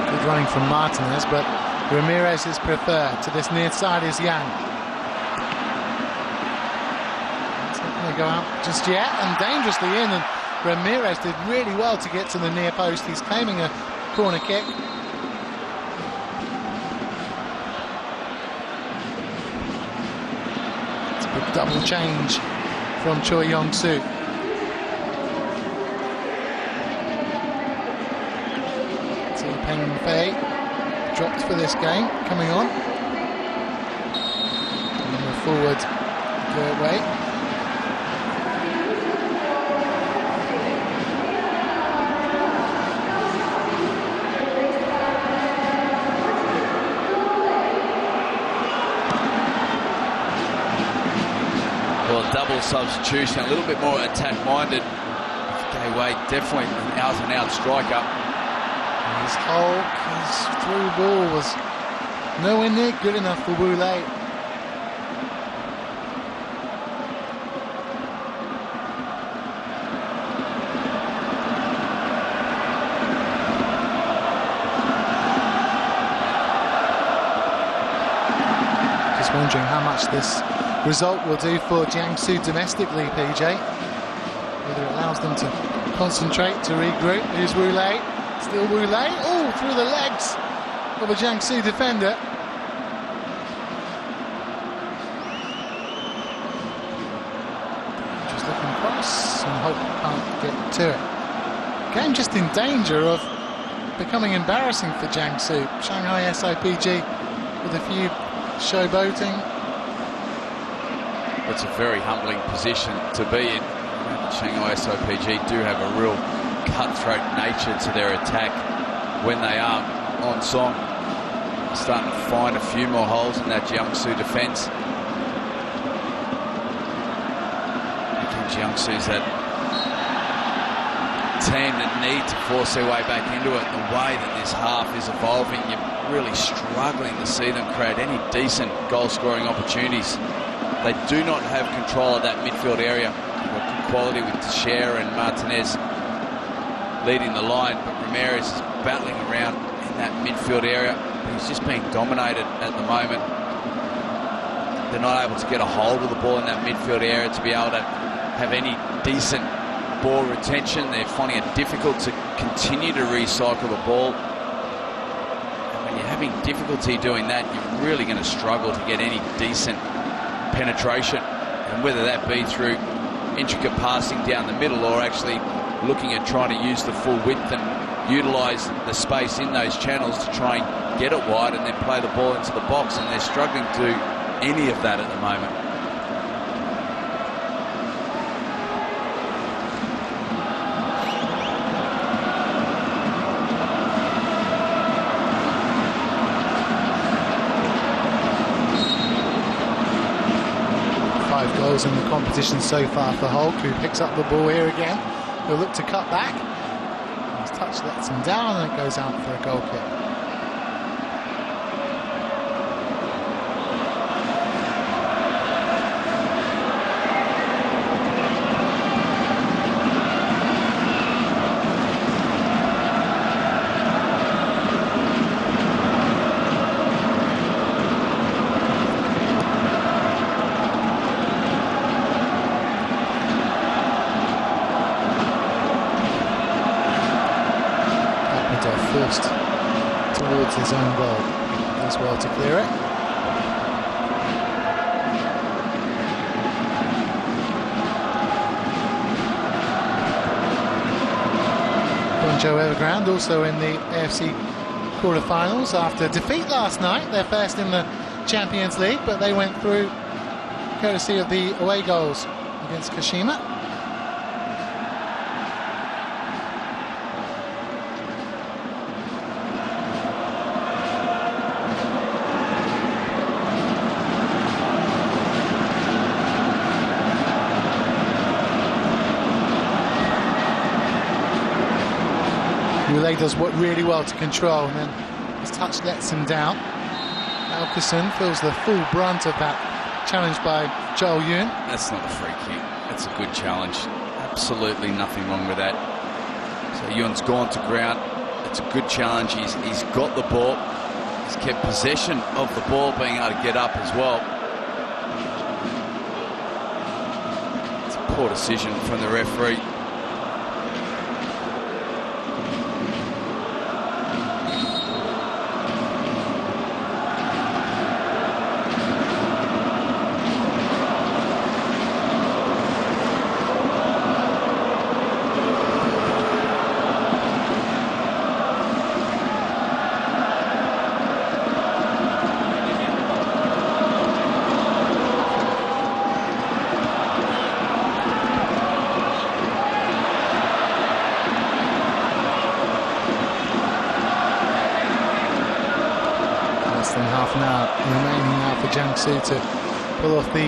Good running from Martinez, but Ramirez is preferred. To this near side is Yang. It's not going to go out just yet, and dangerously in, and Ramirez did really well to get to the near post. He's claiming a corner kick. It's a big double change from Choi Yong-soo. So Peng Fei dropped for this game, coming on. And then we're forward, go away. Well, double substitution, a little bit more attack-minded. Gay Wade, definitely an out-and-out striker. His Hulk, his through ball was nowhere near good enough for Wu Lei. Just wondering how much this result will do for Jiangsu domestically, PJ. Whether it allows them to concentrate, to regroup. Here's Wu Lei. Still Wu Lei. Oh, through the legs of a Jiangsu defender. Just looking across and hope can't get to it. Game just in danger of becoming embarrassing for Jiangsu. Shanghai SIPG with a few showboating. it's a very humbling position to be in. Shanghai SOPG do have a real cutthroat nature to their attack when they are on song. Starting to find a few more holes in that Jiangsu defence. Jiangsu's that team that need to force their way back into it. The way that this half is evolving, you're really struggling to see them create any decent goal-scoring opportunities. They do not have control of that midfield area. They've got good quality with Teixeira and Martinez leading the line, but Ramirez is battling around in that midfield area. He's just being dominated at the moment. They're not able to get a hold of the ball in that midfield area to be able to have any decent ball retention. They're finding it difficult to continue to recycle the ball. And when you're having difficulty doing that, you're really going to struggle to get any decent penetration. And whether that be through intricate passing down the middle or actually looking at trying to use the full width and utilise the space in those channels to try and get it wide and then play the ball into the box. And they're struggling to do any of that at the moment. Goals in the competition so far for Hulk, who picks up the ball here again. He'll look to cut back. His touch lets him down and it goes out for a goal kick. Forced towards his own goal. Does well to clear it. Joe Evergrande also in the AFC quarter-finals after defeat last night. They're first in the Champions League, but they went through courtesy of the away goals against Kashima. Ule does what really well to control, and then his touch lets him down. Alkerson feels the full brunt of that challenge by Joel Yun. That's not a free kick. That's a good challenge. Absolutely nothing wrong with that. So Yun's gone to ground. It's a good challenge. He's got the ball. He's kept possession of the ball, being able to get up as well. It's a poor decision from the referee. Half an hour remaining now for Jiangsu to pull off the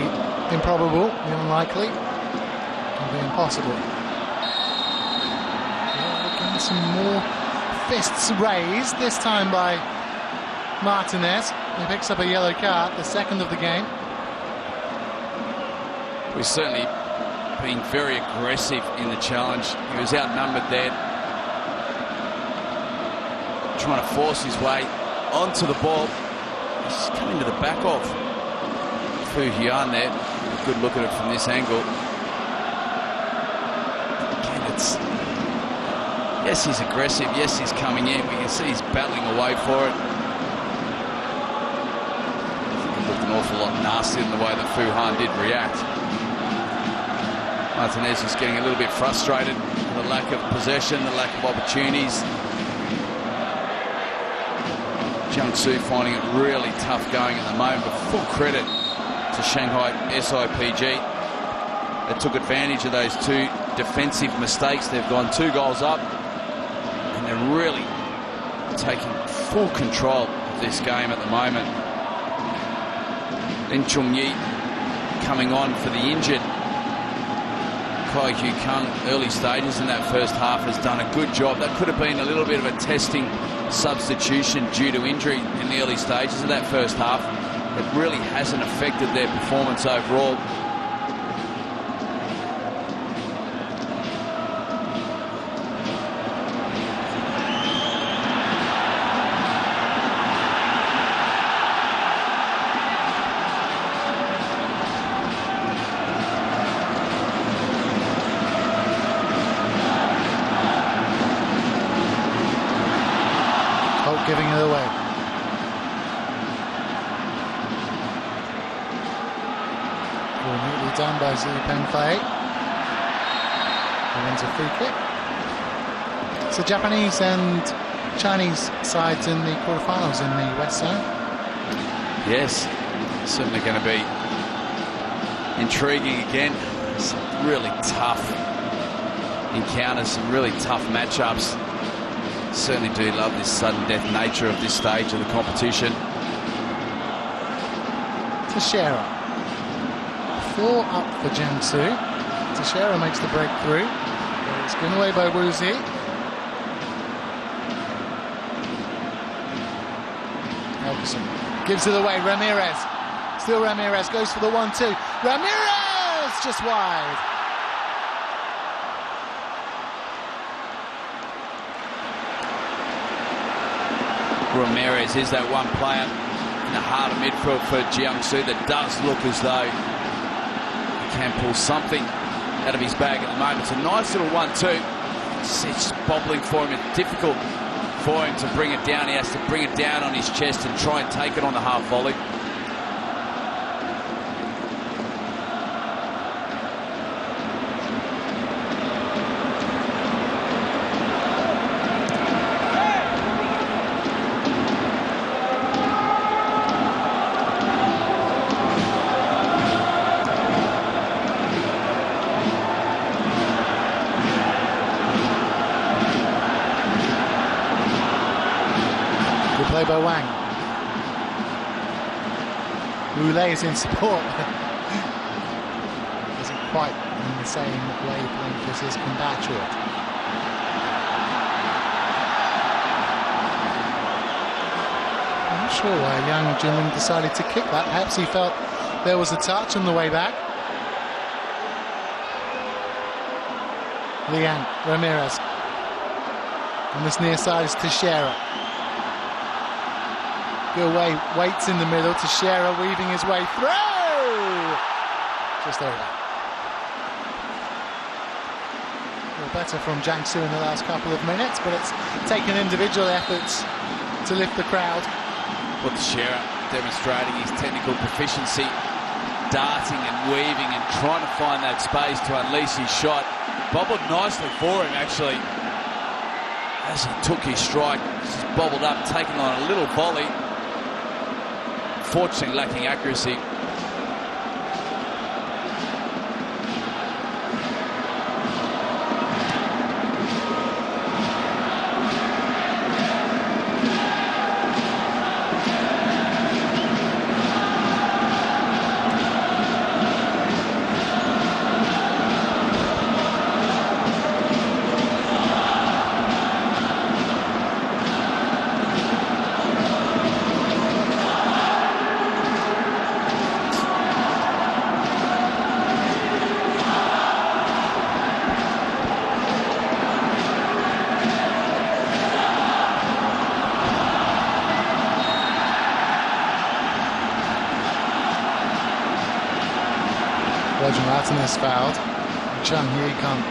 improbable, the unlikely, and the impossible. Yeah, again, some more fists raised, this time by Martinez. He picks up a yellow card, the second of the game. We've certainly been very aggressive in the challenge. He was outnumbered there, trying to force his way onto the ball. He's coming to the back of Fu Hian there. A good look at it from this angle. Again, it's... Yes, he's aggressive. Yes, he's coming in. We can see he's battling away for it. It looked an awful lot nastier than the way that Fu Han did react. Martinez is getting a little bit frustrated with the lack of possession, the lack of opportunities. Jiangsu finding it really tough going at the moment, but full credit to Shanghai SIPG. They took advantage of those two defensive mistakes. They've gone 2 goals up, and they're really taking full control of this game at the moment. Lin Chung-yi coming on for the injured. Kai Hu Kung, early stages in that first half, has done a good job. That could have been a little bit of a testing substitution due to injury in the early stages of that first half. It really hasn't affected their performance overall. Giving it away. Well, neatly done by Zhu Pengfei. He wins a free kick. So Japanese and Chinese sides in the quarterfinals in the West Zone. Yes, certainly going to be intriguing again. Some really tough encounters, some really tough matchups. Certainly do love this sudden death nature of this stage of the competition. Teixeira. 4 up for Jiangsu. Teixeira makes the breakthrough. It's given away by Wuzi. Elkerson gives it away. Ramirez. Still Ramirez goes for the 1-2. Ramirez just wide. Ramirez is that one player in the heart of midfield for Jiangsu that does look as though he can pull something out of his bag at the moment. It's a nice little 1-2. It's just bobbling for him. It's difficult for him to bring it down. He has to bring it down on his chest and try and take it on the half volley. Play by Wang. Roulet is in support. Isn't quite in the same wavelength as his compatriot. I'm not sure why Yang Junling decided to kick that. Perhaps he felt there was a touch on the way back. Liang, Ramirez. On this near side is Teixeira. Go away, waits in the middle. Teixeira weaving his way through. Just over. Well, better from Jiangsu in the last couple of minutes, but it's taken individual efforts to lift the crowd. Well, Teixeira demonstrating his technical proficiency, darting and weaving and trying to find that space to unleash his shot. Bobbled nicely for him, actually, as he took his strike. Just bobbled up, taking on a little volley. Fortunately lacking accuracy. Martinez fouled. Chung Yi can't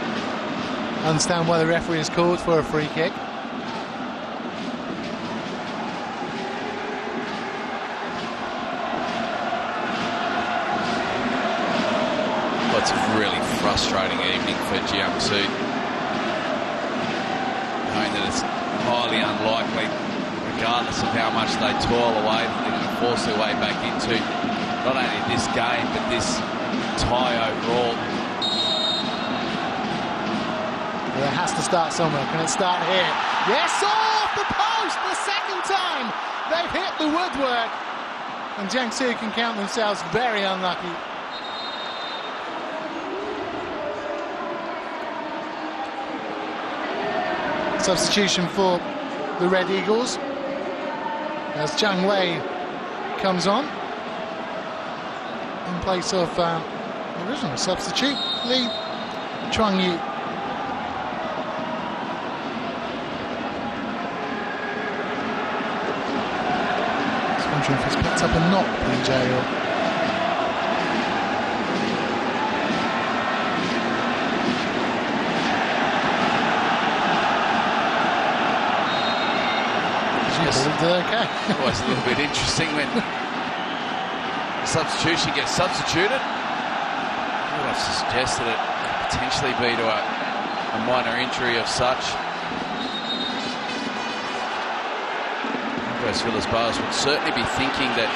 understand why the referee has called for a free kick. Well, it's a really frustrating evening for Jiangsu, knowing that it's highly unlikely, regardless of how much they toil away, that they're going to force their way back into not only this game, but this tie overall. Well, it has to start somewhere. Can it start here? Yes, off the post! The second time they've hit the woodwork. And Jiangsu can count themselves very unlucky. Substitution for the Red Eagles as Zhang Wei comes on in place of the original substitute, Li Chuangyu. Just wondering if he's picked up a knock, PJ, or... Okay. Always a little bit interesting when the substitution gets substituted. I would have suggested it could potentially be to a minor injury of such. West Villas-Boas would certainly be thinking that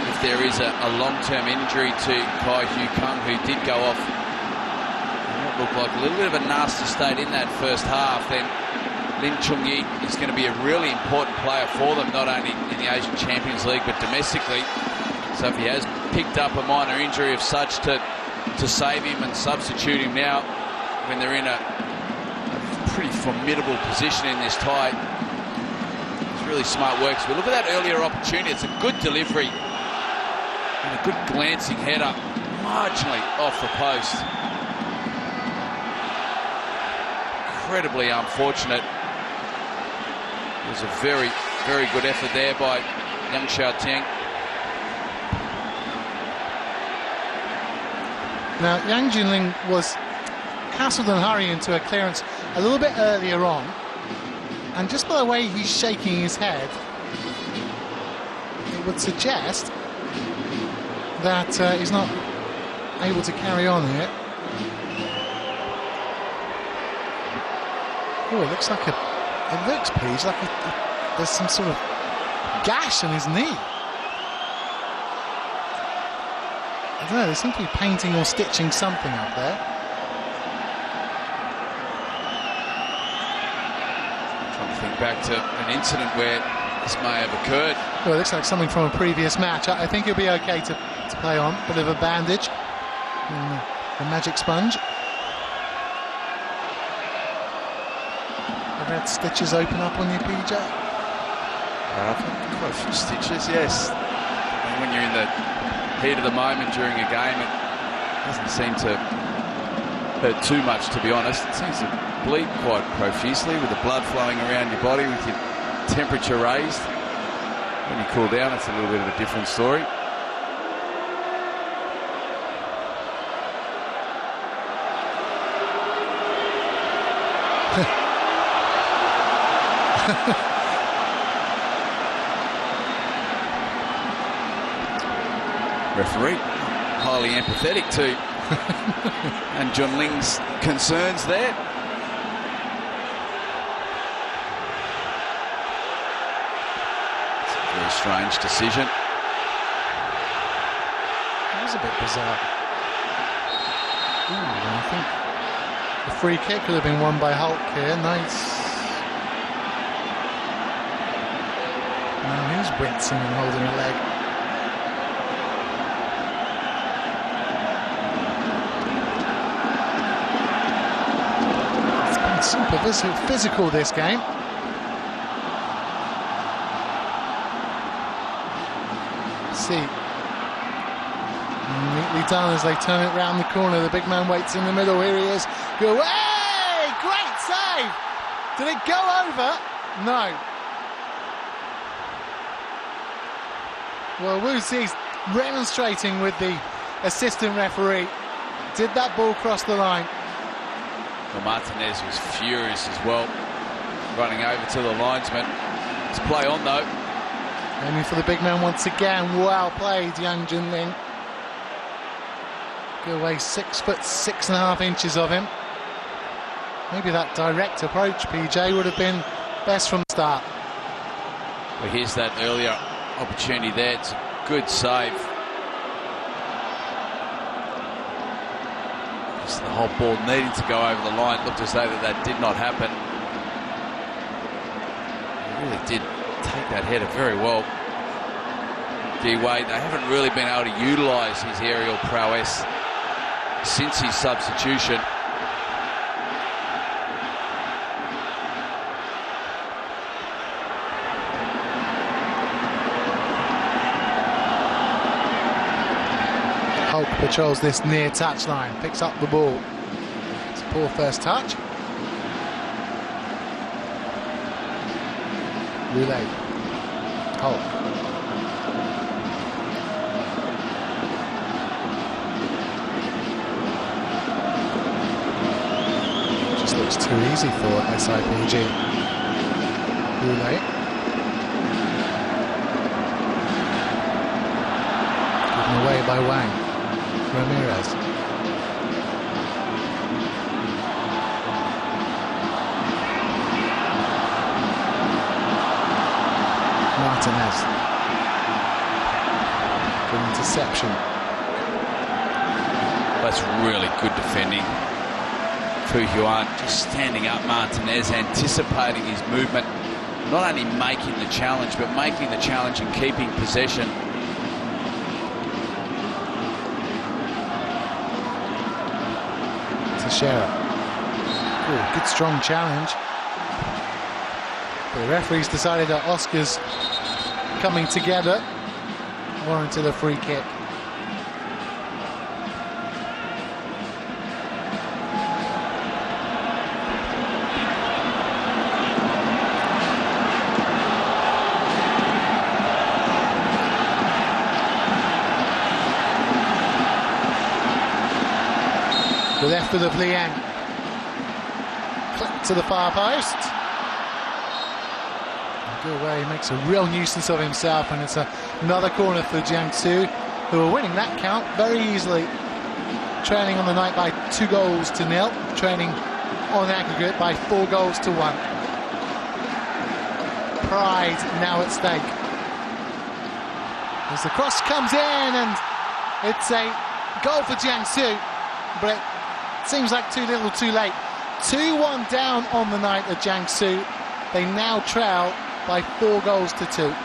if there is a long-term injury to Kai Hu Kung, who did go off in what looked like a little bit of a nasty state in that first half, then Lin Chungyi is going to be a really important player for them, not only in the Asian Champions League but domestically. So if he has picked up a minor injury of such to save him and substitute him now when they're in a pretty formidable position in this tie, it's really smart work. So we look at that earlier opportunity. It's a good delivery and a good glancing header, marginally off the post. Incredibly unfortunate. It was a very, very good effort there by Yang Xiaotiang. Now, Yang Junling was hassled and hurried into a clearance a little bit earlier on, and just by the way he's shaking his head, it would suggest that he's not able to carry on here. Oh, it looks like Paige, like there's some sort of gash in his knee. I don't know, they seem to be painting or stitching something up there. Trying to think back to an incident where this may have occurred. Well, it looks like something from a previous match. I think he'll be okay to play on. Bit of a bandage and the magic sponge. Red stitches open up on your PJ? Quite a few stitches, yes. When you're in the heat of the moment during a game, it doesn't seem to hurt too much, to be honest. It seems to bleed quite profusely with the blood flowing around your body, with your temperature raised. When you cool down, it's a little bit of a different story. Referee highly empathetic to and John Ling's concerns there. It's a very strange decision. It was a bit bizarre. Ooh, I think the free kick could have been won by Hulk here. Nice. Now he's wincing and holding a leg. It's been super physical, this game. See. Neatly done as they turn it round the corner. The big man waits in the middle. Here he is. Go away! Great save! Did it go over? No. Well, Wu Zi's remonstrating with the assistant referee. Did that ball cross the line? Well, Martinez was furious as well, running over to the linesman. It's play on, though. Aiming for the big man once again. Well played, Yang Junling. Go away 6 foot 6.5 of him. Maybe that direct approach, PJ, would have been best from the start. Well, here's that earlier opportunity there. It's a good save Just the whole ball needing to go over the line. Looked as though that did not happen. He really did take that header very well. Wade, they haven't really been able to utilise his aerial prowess since his substitution. Hulk patrols this near touchline, picks up the ball. It's a poor first touch. Relay. Hulk. Looks too easy for SIPG. Relay. Given away by Wang. Ramirez. Martinez. Good interception. That's really good defending. Fu Huan just standing up. Martinez anticipating his movement, not only making the challenge but making the challenge and keeping possession. Teixeira. Good strong challenge. But the referees decided that Oscar's coming together warranted a free kick. The left of the Liang. Clip to the far post. Away, he makes a real nuisance of himself, and it's another corner for Jiangsu, who are winning that count very easily. Trailing on the night by 2-0, trailing on aggregate by 4-1. Pride now at stake. As the cross comes in, and it's a goal for Jiangsu, but it seems like too little too late. 2-1 down on the night at Jiangsu. They now trail by 4-2.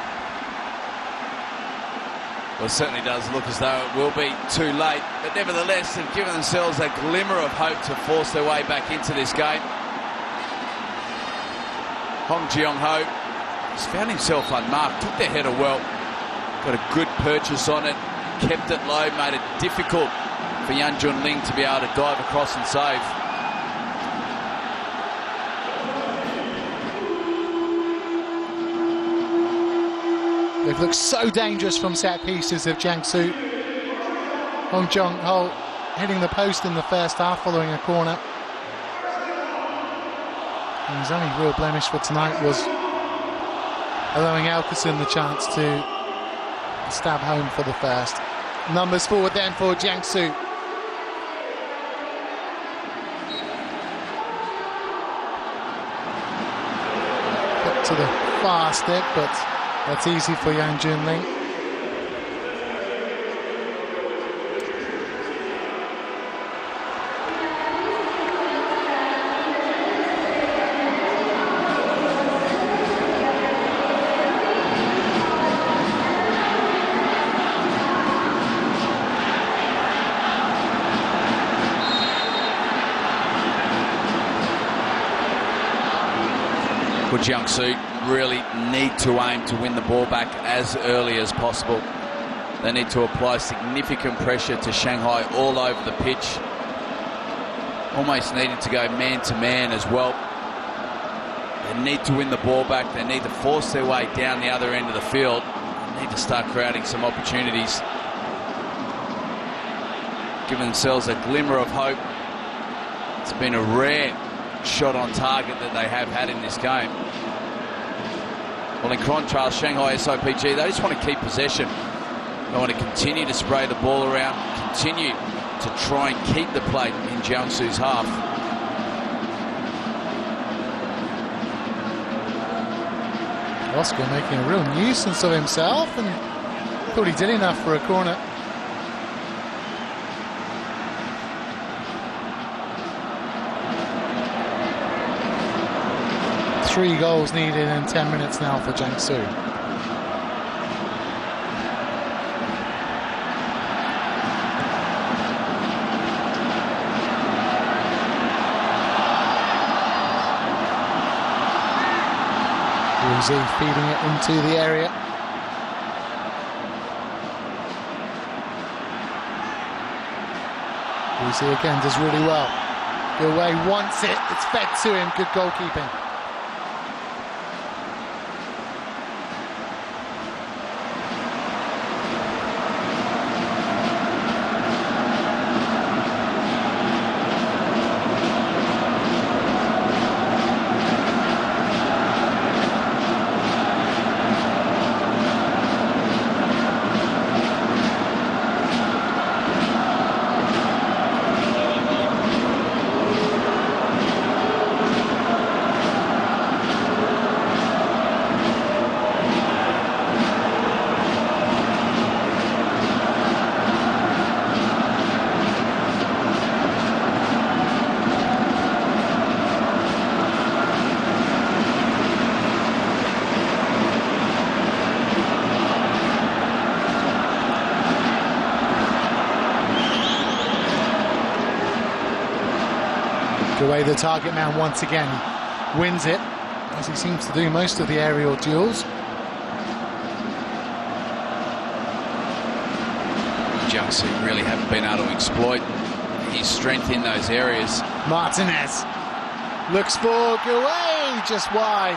Well, it certainly does look as though it will be too late, but nevertheless they've given themselves a glimmer of hope to force their way back into this game. Hong Jiong-ho has found himself unmarked, took the header well, got a good purchase on it, kept it low, made it difficult for Yan Junling to be able to dive across and save. They've looked so dangerous from set pieces of Jiangsu. Hong Jiong-ho hitting the post in the first half following a corner. And his only real blemish for tonight was allowing Elkerson the chance to stab home for the first. Numbers forward then for Jiangsu. Put to the far stick, but that's easy for Yan Junling. Well, Jiangsu really need to aim to win the ball back as early as possible. They need to apply significant pressure to Shanghai all over the pitch. Almost needing to go man-to-man as well. They need to win the ball back. They need to force their way down the other end of the field. They need to start creating some opportunities. Giving themselves a glimmer of hope. It's been a rare shot on target that they have had in this game. Well, in contrast, Shanghai SIPG, they just want to keep possession. They want to continue to spray the ball around, continue to try and keep the play in Jiangsu's half. Oscar making a real nuisance of himself, and thought he did enough for a corner. 3 goals needed in 10 minutes now for Jiangsu. Wu Zi feeding it into the area. Wu Zi again does really well. Gouet wants it, it's fed to him, good goalkeeping. Away the target man once again, he wins it, as he seems to do most of the aerial duels. Jiangsu really haven't been able to exploit his strength in those areas. Martinez looks for Gouet, just wide.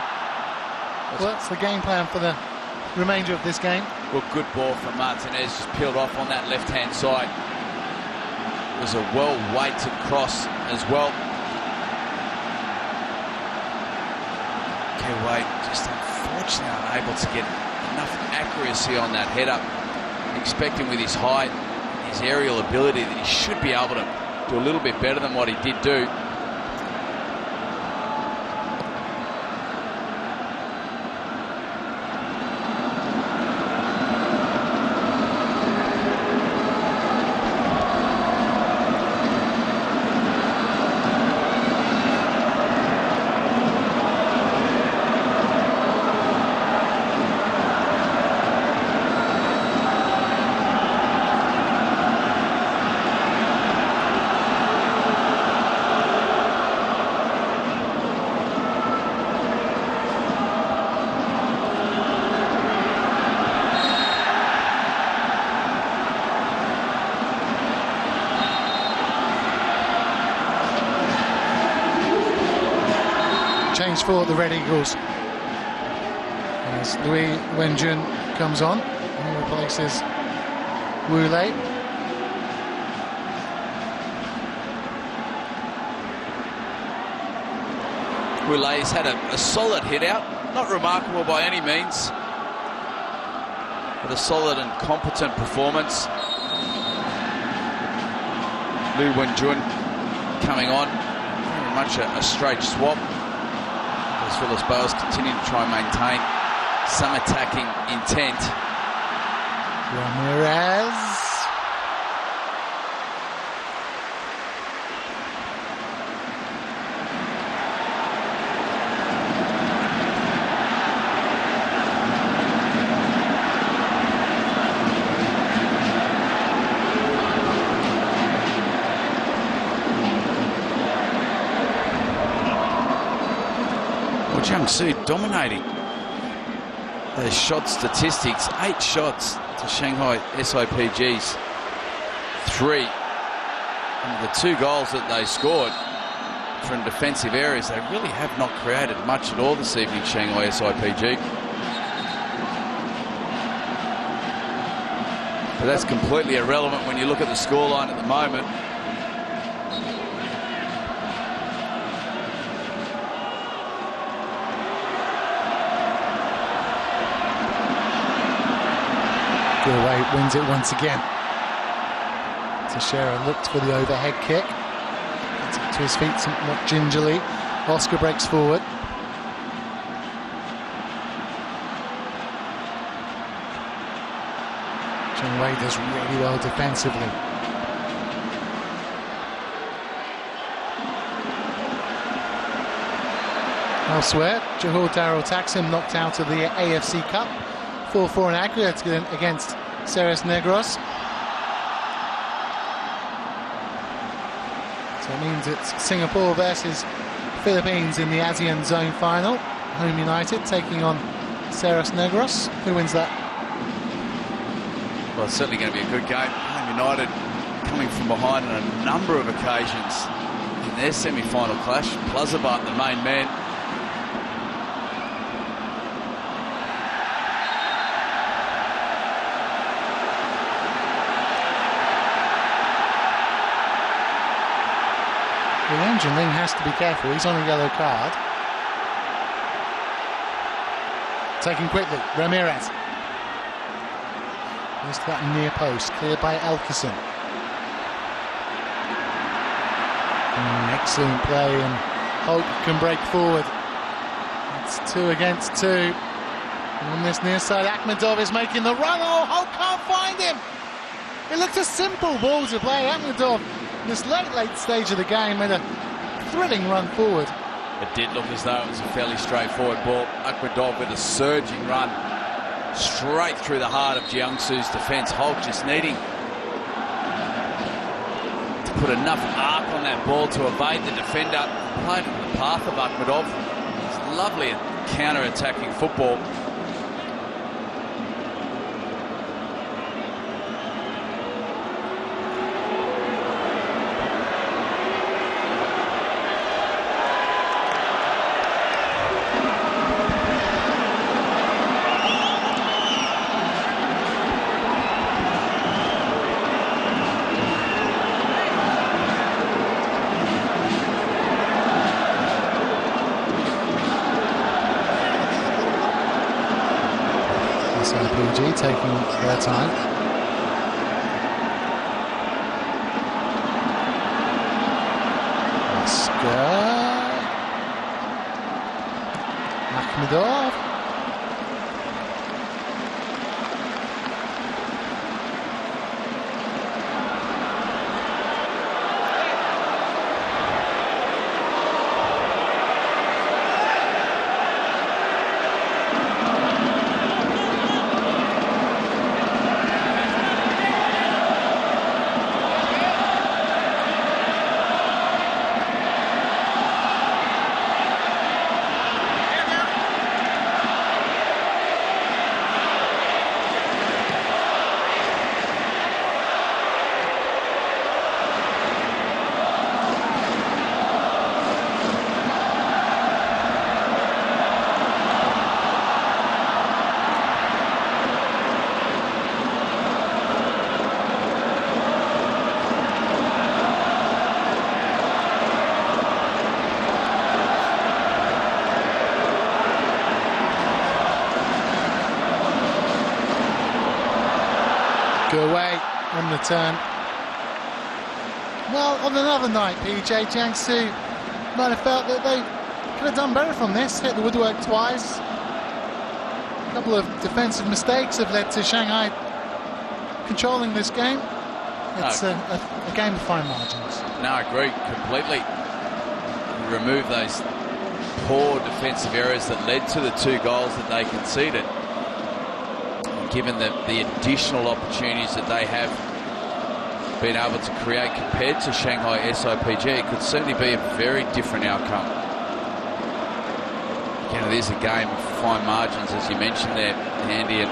Well, that's the game plan for the remainder of this game. Well, good ball from Martinez, just peeled off on that left-hand side. It was a well-weighted cross as well. Gouet just unfortunately unable to get enough accuracy on that header. Expecting with his height, his aerial ability, that he should be able to do a little bit better than what he did do. Change for the Red Eagles as Louis Wenjun comes on and replaces Wu Lei. Wu Lei's had a solid hit out, not remarkable by any means, but a solid and competent performance. Liu Wenjun coming on, very much a straight swap. As Villas-Boas continue to try and maintain some attacking intent. Ramirez. Jiangsu dominating their shot statistics. 8 shots to Shanghai SIPG's 3. And the 2 goals that they scored from defensive areas, they really have not created much at all this evening, Shanghai SIPG. But that's completely irrelevant when you look at the scoreline at the moment. Gouet wins it once again. Teixeira looked for the overhead kick. Gets up to his feet somewhat gingerly. Oscar breaks forward. Zheng Wei does really well defensively. Elsewhere, Johor Darul Taksim knocked out of the AFC Cup, 4-4 in aggregate against Ceres Negros. So it means it's Singapore versus Philippines in the ASEAN Zone final. Home United taking on Ceres Negros. Who wins that? Well, it's certainly going to be a good game. Home United coming from behind on a number of occasions in their semi-final clash. Plazabat, the main man. Well, Engine Ling has to be careful. He's on a yellow card. Taken quickly, Ramirez. Goes to that near post, cleared by Elkison. Excellent play, and Hulk can break forward. It's 2 against 2. And on this near side, Akhmedov is making the run. Oh, Hulk can't find him. It looked a simple ball to play. Akhmedov, in this late stage of the game, made a thrilling run forward. It did look as though it was a fairly straightforward ball. Akhmedov with a surging run straight through the heart of Jiangsu's defence. Hulk just needing to put enough arc on that ball to evade the defender. Played it in the path of Akhmedov. It's lovely counter-attacking football. PG taking their time. Oscar Akhmedov. Go away on the turn. Well, on another night, PJ, Jiangsu might have felt that they could have done better from this. Hit the woodwork twice. A couple of defensive mistakes have led to Shanghai controlling this game. It's a game of fine margins. No, I agree completely. You remove those poor defensive errors that led to the 2 goals that they conceded. Given the additional opportunities that they have been able to create compared to Shanghai SIPG, it could certainly be a very different outcome. Again, it is a game of fine margins, as you mentioned there, Andy, and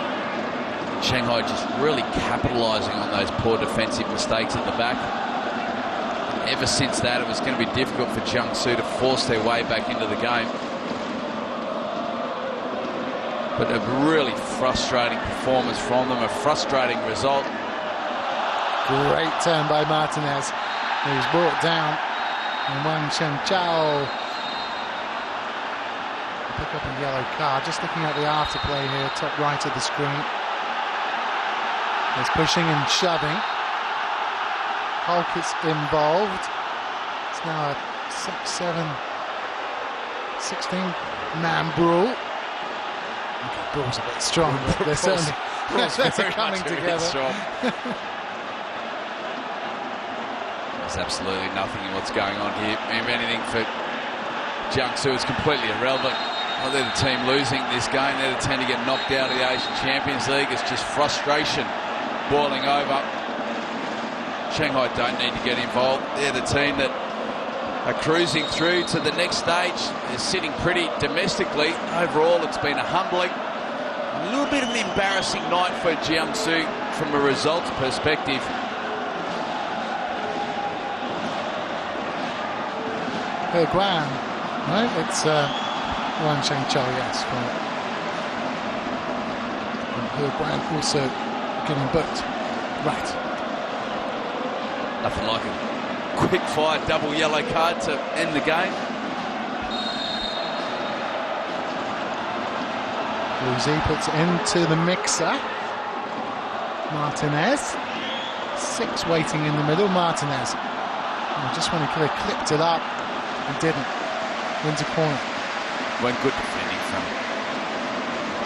Shanghai just really capitalising on those poor defensive mistakes at the back. And ever since that, it was going to be difficult for Jiangsu to force their way back into the game. But a really frustrating performance from them, a frustrating result. Great turn by Martinez. He was brought down. And Wang Chenchao pick up a yellow card. Just looking at the afterplay here, top right of the screen. There's pushing and shoving. Hulk is involved. It's now a 16-man brawl. The ball's a bit strong, but they're certainly coming together. There's absolutely nothing in what's going on here. If anything, for Jiangsu, it's completely irrelevant. Well, they're the team losing this game. They're the team to get knocked out of the Asian Champions League. It's just frustration boiling over. Shanghai don't need to get involved. They're the team that are cruising through to the next stage. They're sitting pretty domestically. Overall, it's been a humbling, a little bit of an embarrassing night for Jiangsu from a results perspective. Guan, no, it's Wang Shengchou, yes. And Guan also getting booked. Right. Nothing like a quick fire double yellow card to end the game. Luzi puts it into the mixer. Martinez. 6 waiting in the middle. Martinez. And just when he could have clipped it up, he didn't. Wins a corner. Went good defending from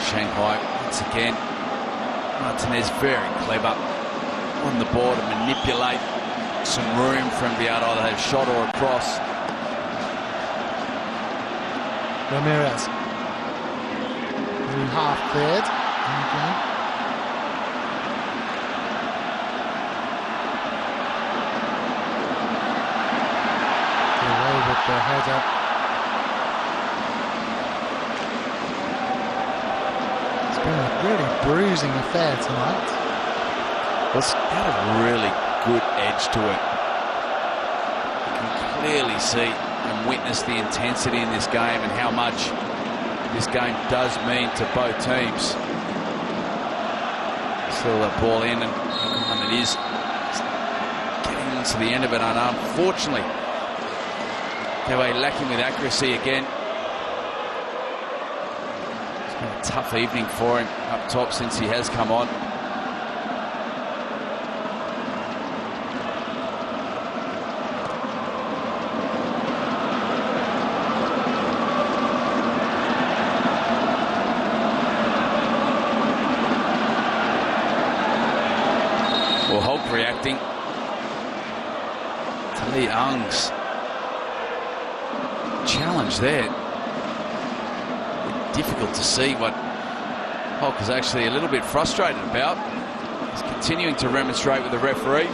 Shanghai once again. Martinez very clever on the ball to manipulate some room from the out, either have shot or a cross. Ramirez. Half cleared. Okay. Away with the header. It's been a really bruising affair tonight. It's got a really good edge to it. You can clearly see and witness the intensity in this game and how much this game does mean to both teams. Still that ball in, and it is getting to the end of it, and unfortunately they were lacking with accuracy again. It's been a tough evening for him up top since he has come on. Well, Hulk reacting to Li Ang's challenge there. Difficult to see what Hulk is actually a little bit frustrated about. He's continuing to remonstrate with the referee.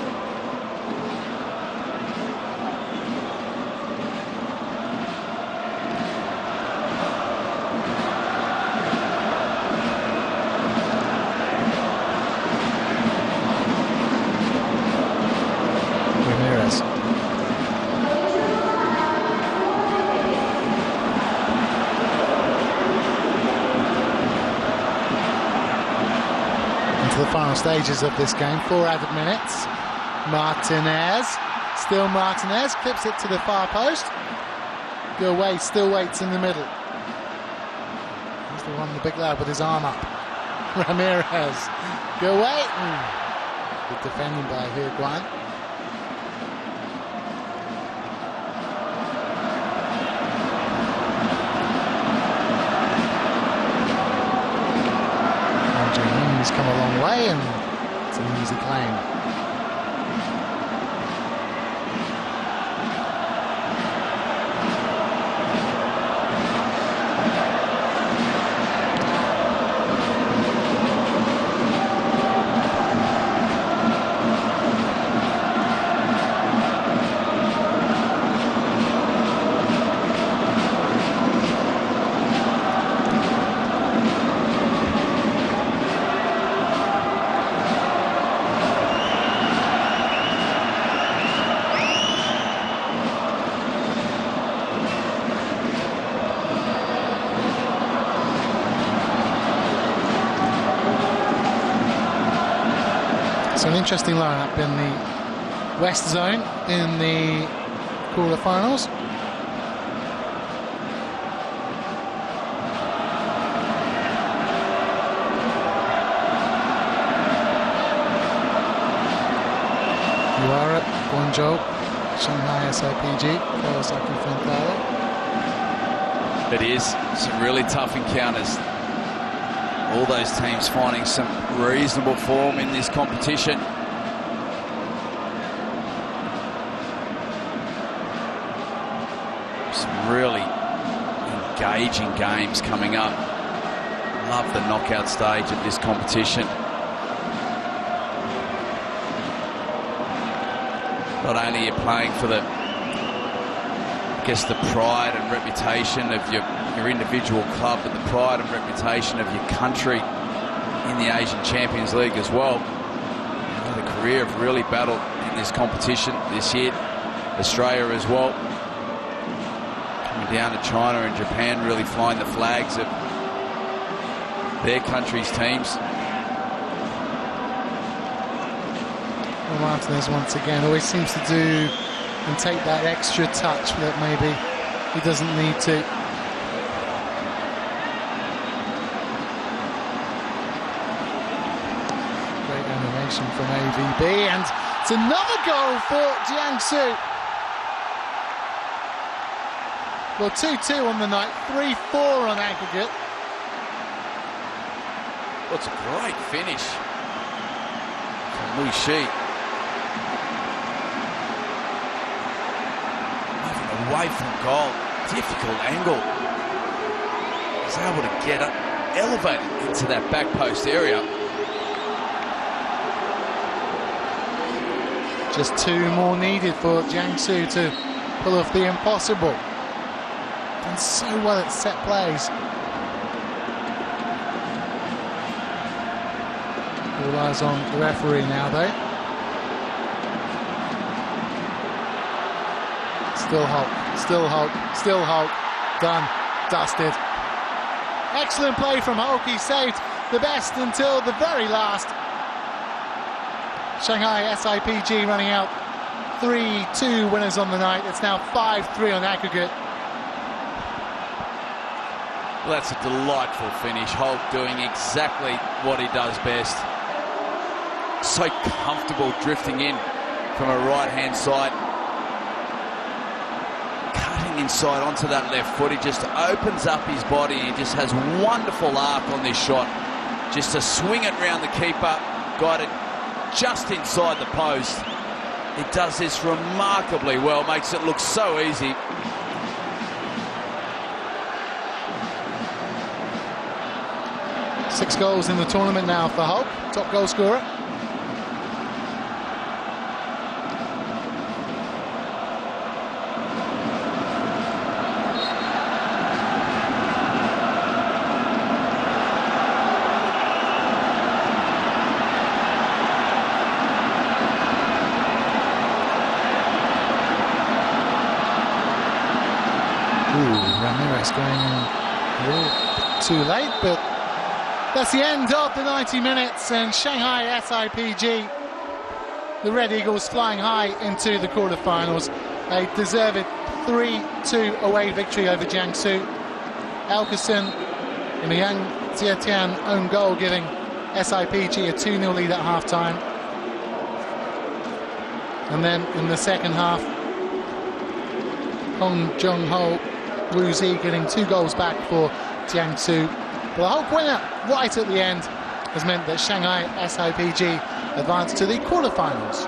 The final stages of this game, 4 added minutes. Martinez, still Martinez, clips it to the far post. Go away, still waits in the middle. He's the one, the big lad with his arm up. Ramirez, go away. Good defending by Guan. He's come a long way, and it's an easy claim. So an interesting lineup in the West Zone in the quarterfinals. Yuara, Guangzhou, Shanghai SIPG, Kawasaki Frontale. It is some really tough encounters. All those teams finding some reasonable form in this competition. Some really engaging games coming up. Love the knockout stage of this competition. Not only are you playing for the, I guess, the pride and reputation of your individual club, but the pride and reputation of your country in the Asian Champions League as well. The career have really battled in this competition this year. Australia as well. Coming down to China and Japan, really flying the flags of their country's teams. Well, Martinez once again always seems to do and take that extra touch that maybe he doesn't need to. Great animation from AVB, and it's another goal for Jiangsu. Well, 2-2 on the night, 3-4 on aggregate. Well, it's a great finish from Lu Shi. Moving away from goal, difficult angle. He's able to get up, elevated into that back post area. Just 2 more needed for Jiangsu to pull off the impossible. Done so well at set plays. All eyes on the referee now, though. Still Hulk, still Hulk, still Hulk. Done, dusted. Excellent play from Hulk. He saved the best until the very last. Shanghai SIPG running out 3-2 winners on the night. It's now 5-3 on aggregate. Well, that's a delightful finish. Hulk doing exactly what he does best. So comfortable drifting in from a right-hand side. Cutting inside onto that left foot. He just opens up his body. He just has wonderful arc on this shot. Just to swing it round the keeper. Got it just inside the post. He does this remarkably well. Makes it look so easy. Six goals in the tournament now for Hulk, top goal scorer. Ramirez going in a little too late, but that's the end of the 90 minutes, and Shanghai SIPG, the Red Eagles, flying high into the quarterfinals. A deserved 3-2 away victory over Jiangsu. Elkerson in a Yang Jietian own goal, giving SIPG a 2-0 lead at half-time. And then in the second half, Hong Jung-ho Wu Zi getting 2 goals back for Jiangsu. But the Hulk winner right at the end has meant that Shanghai SIPG advanced to the quarterfinals.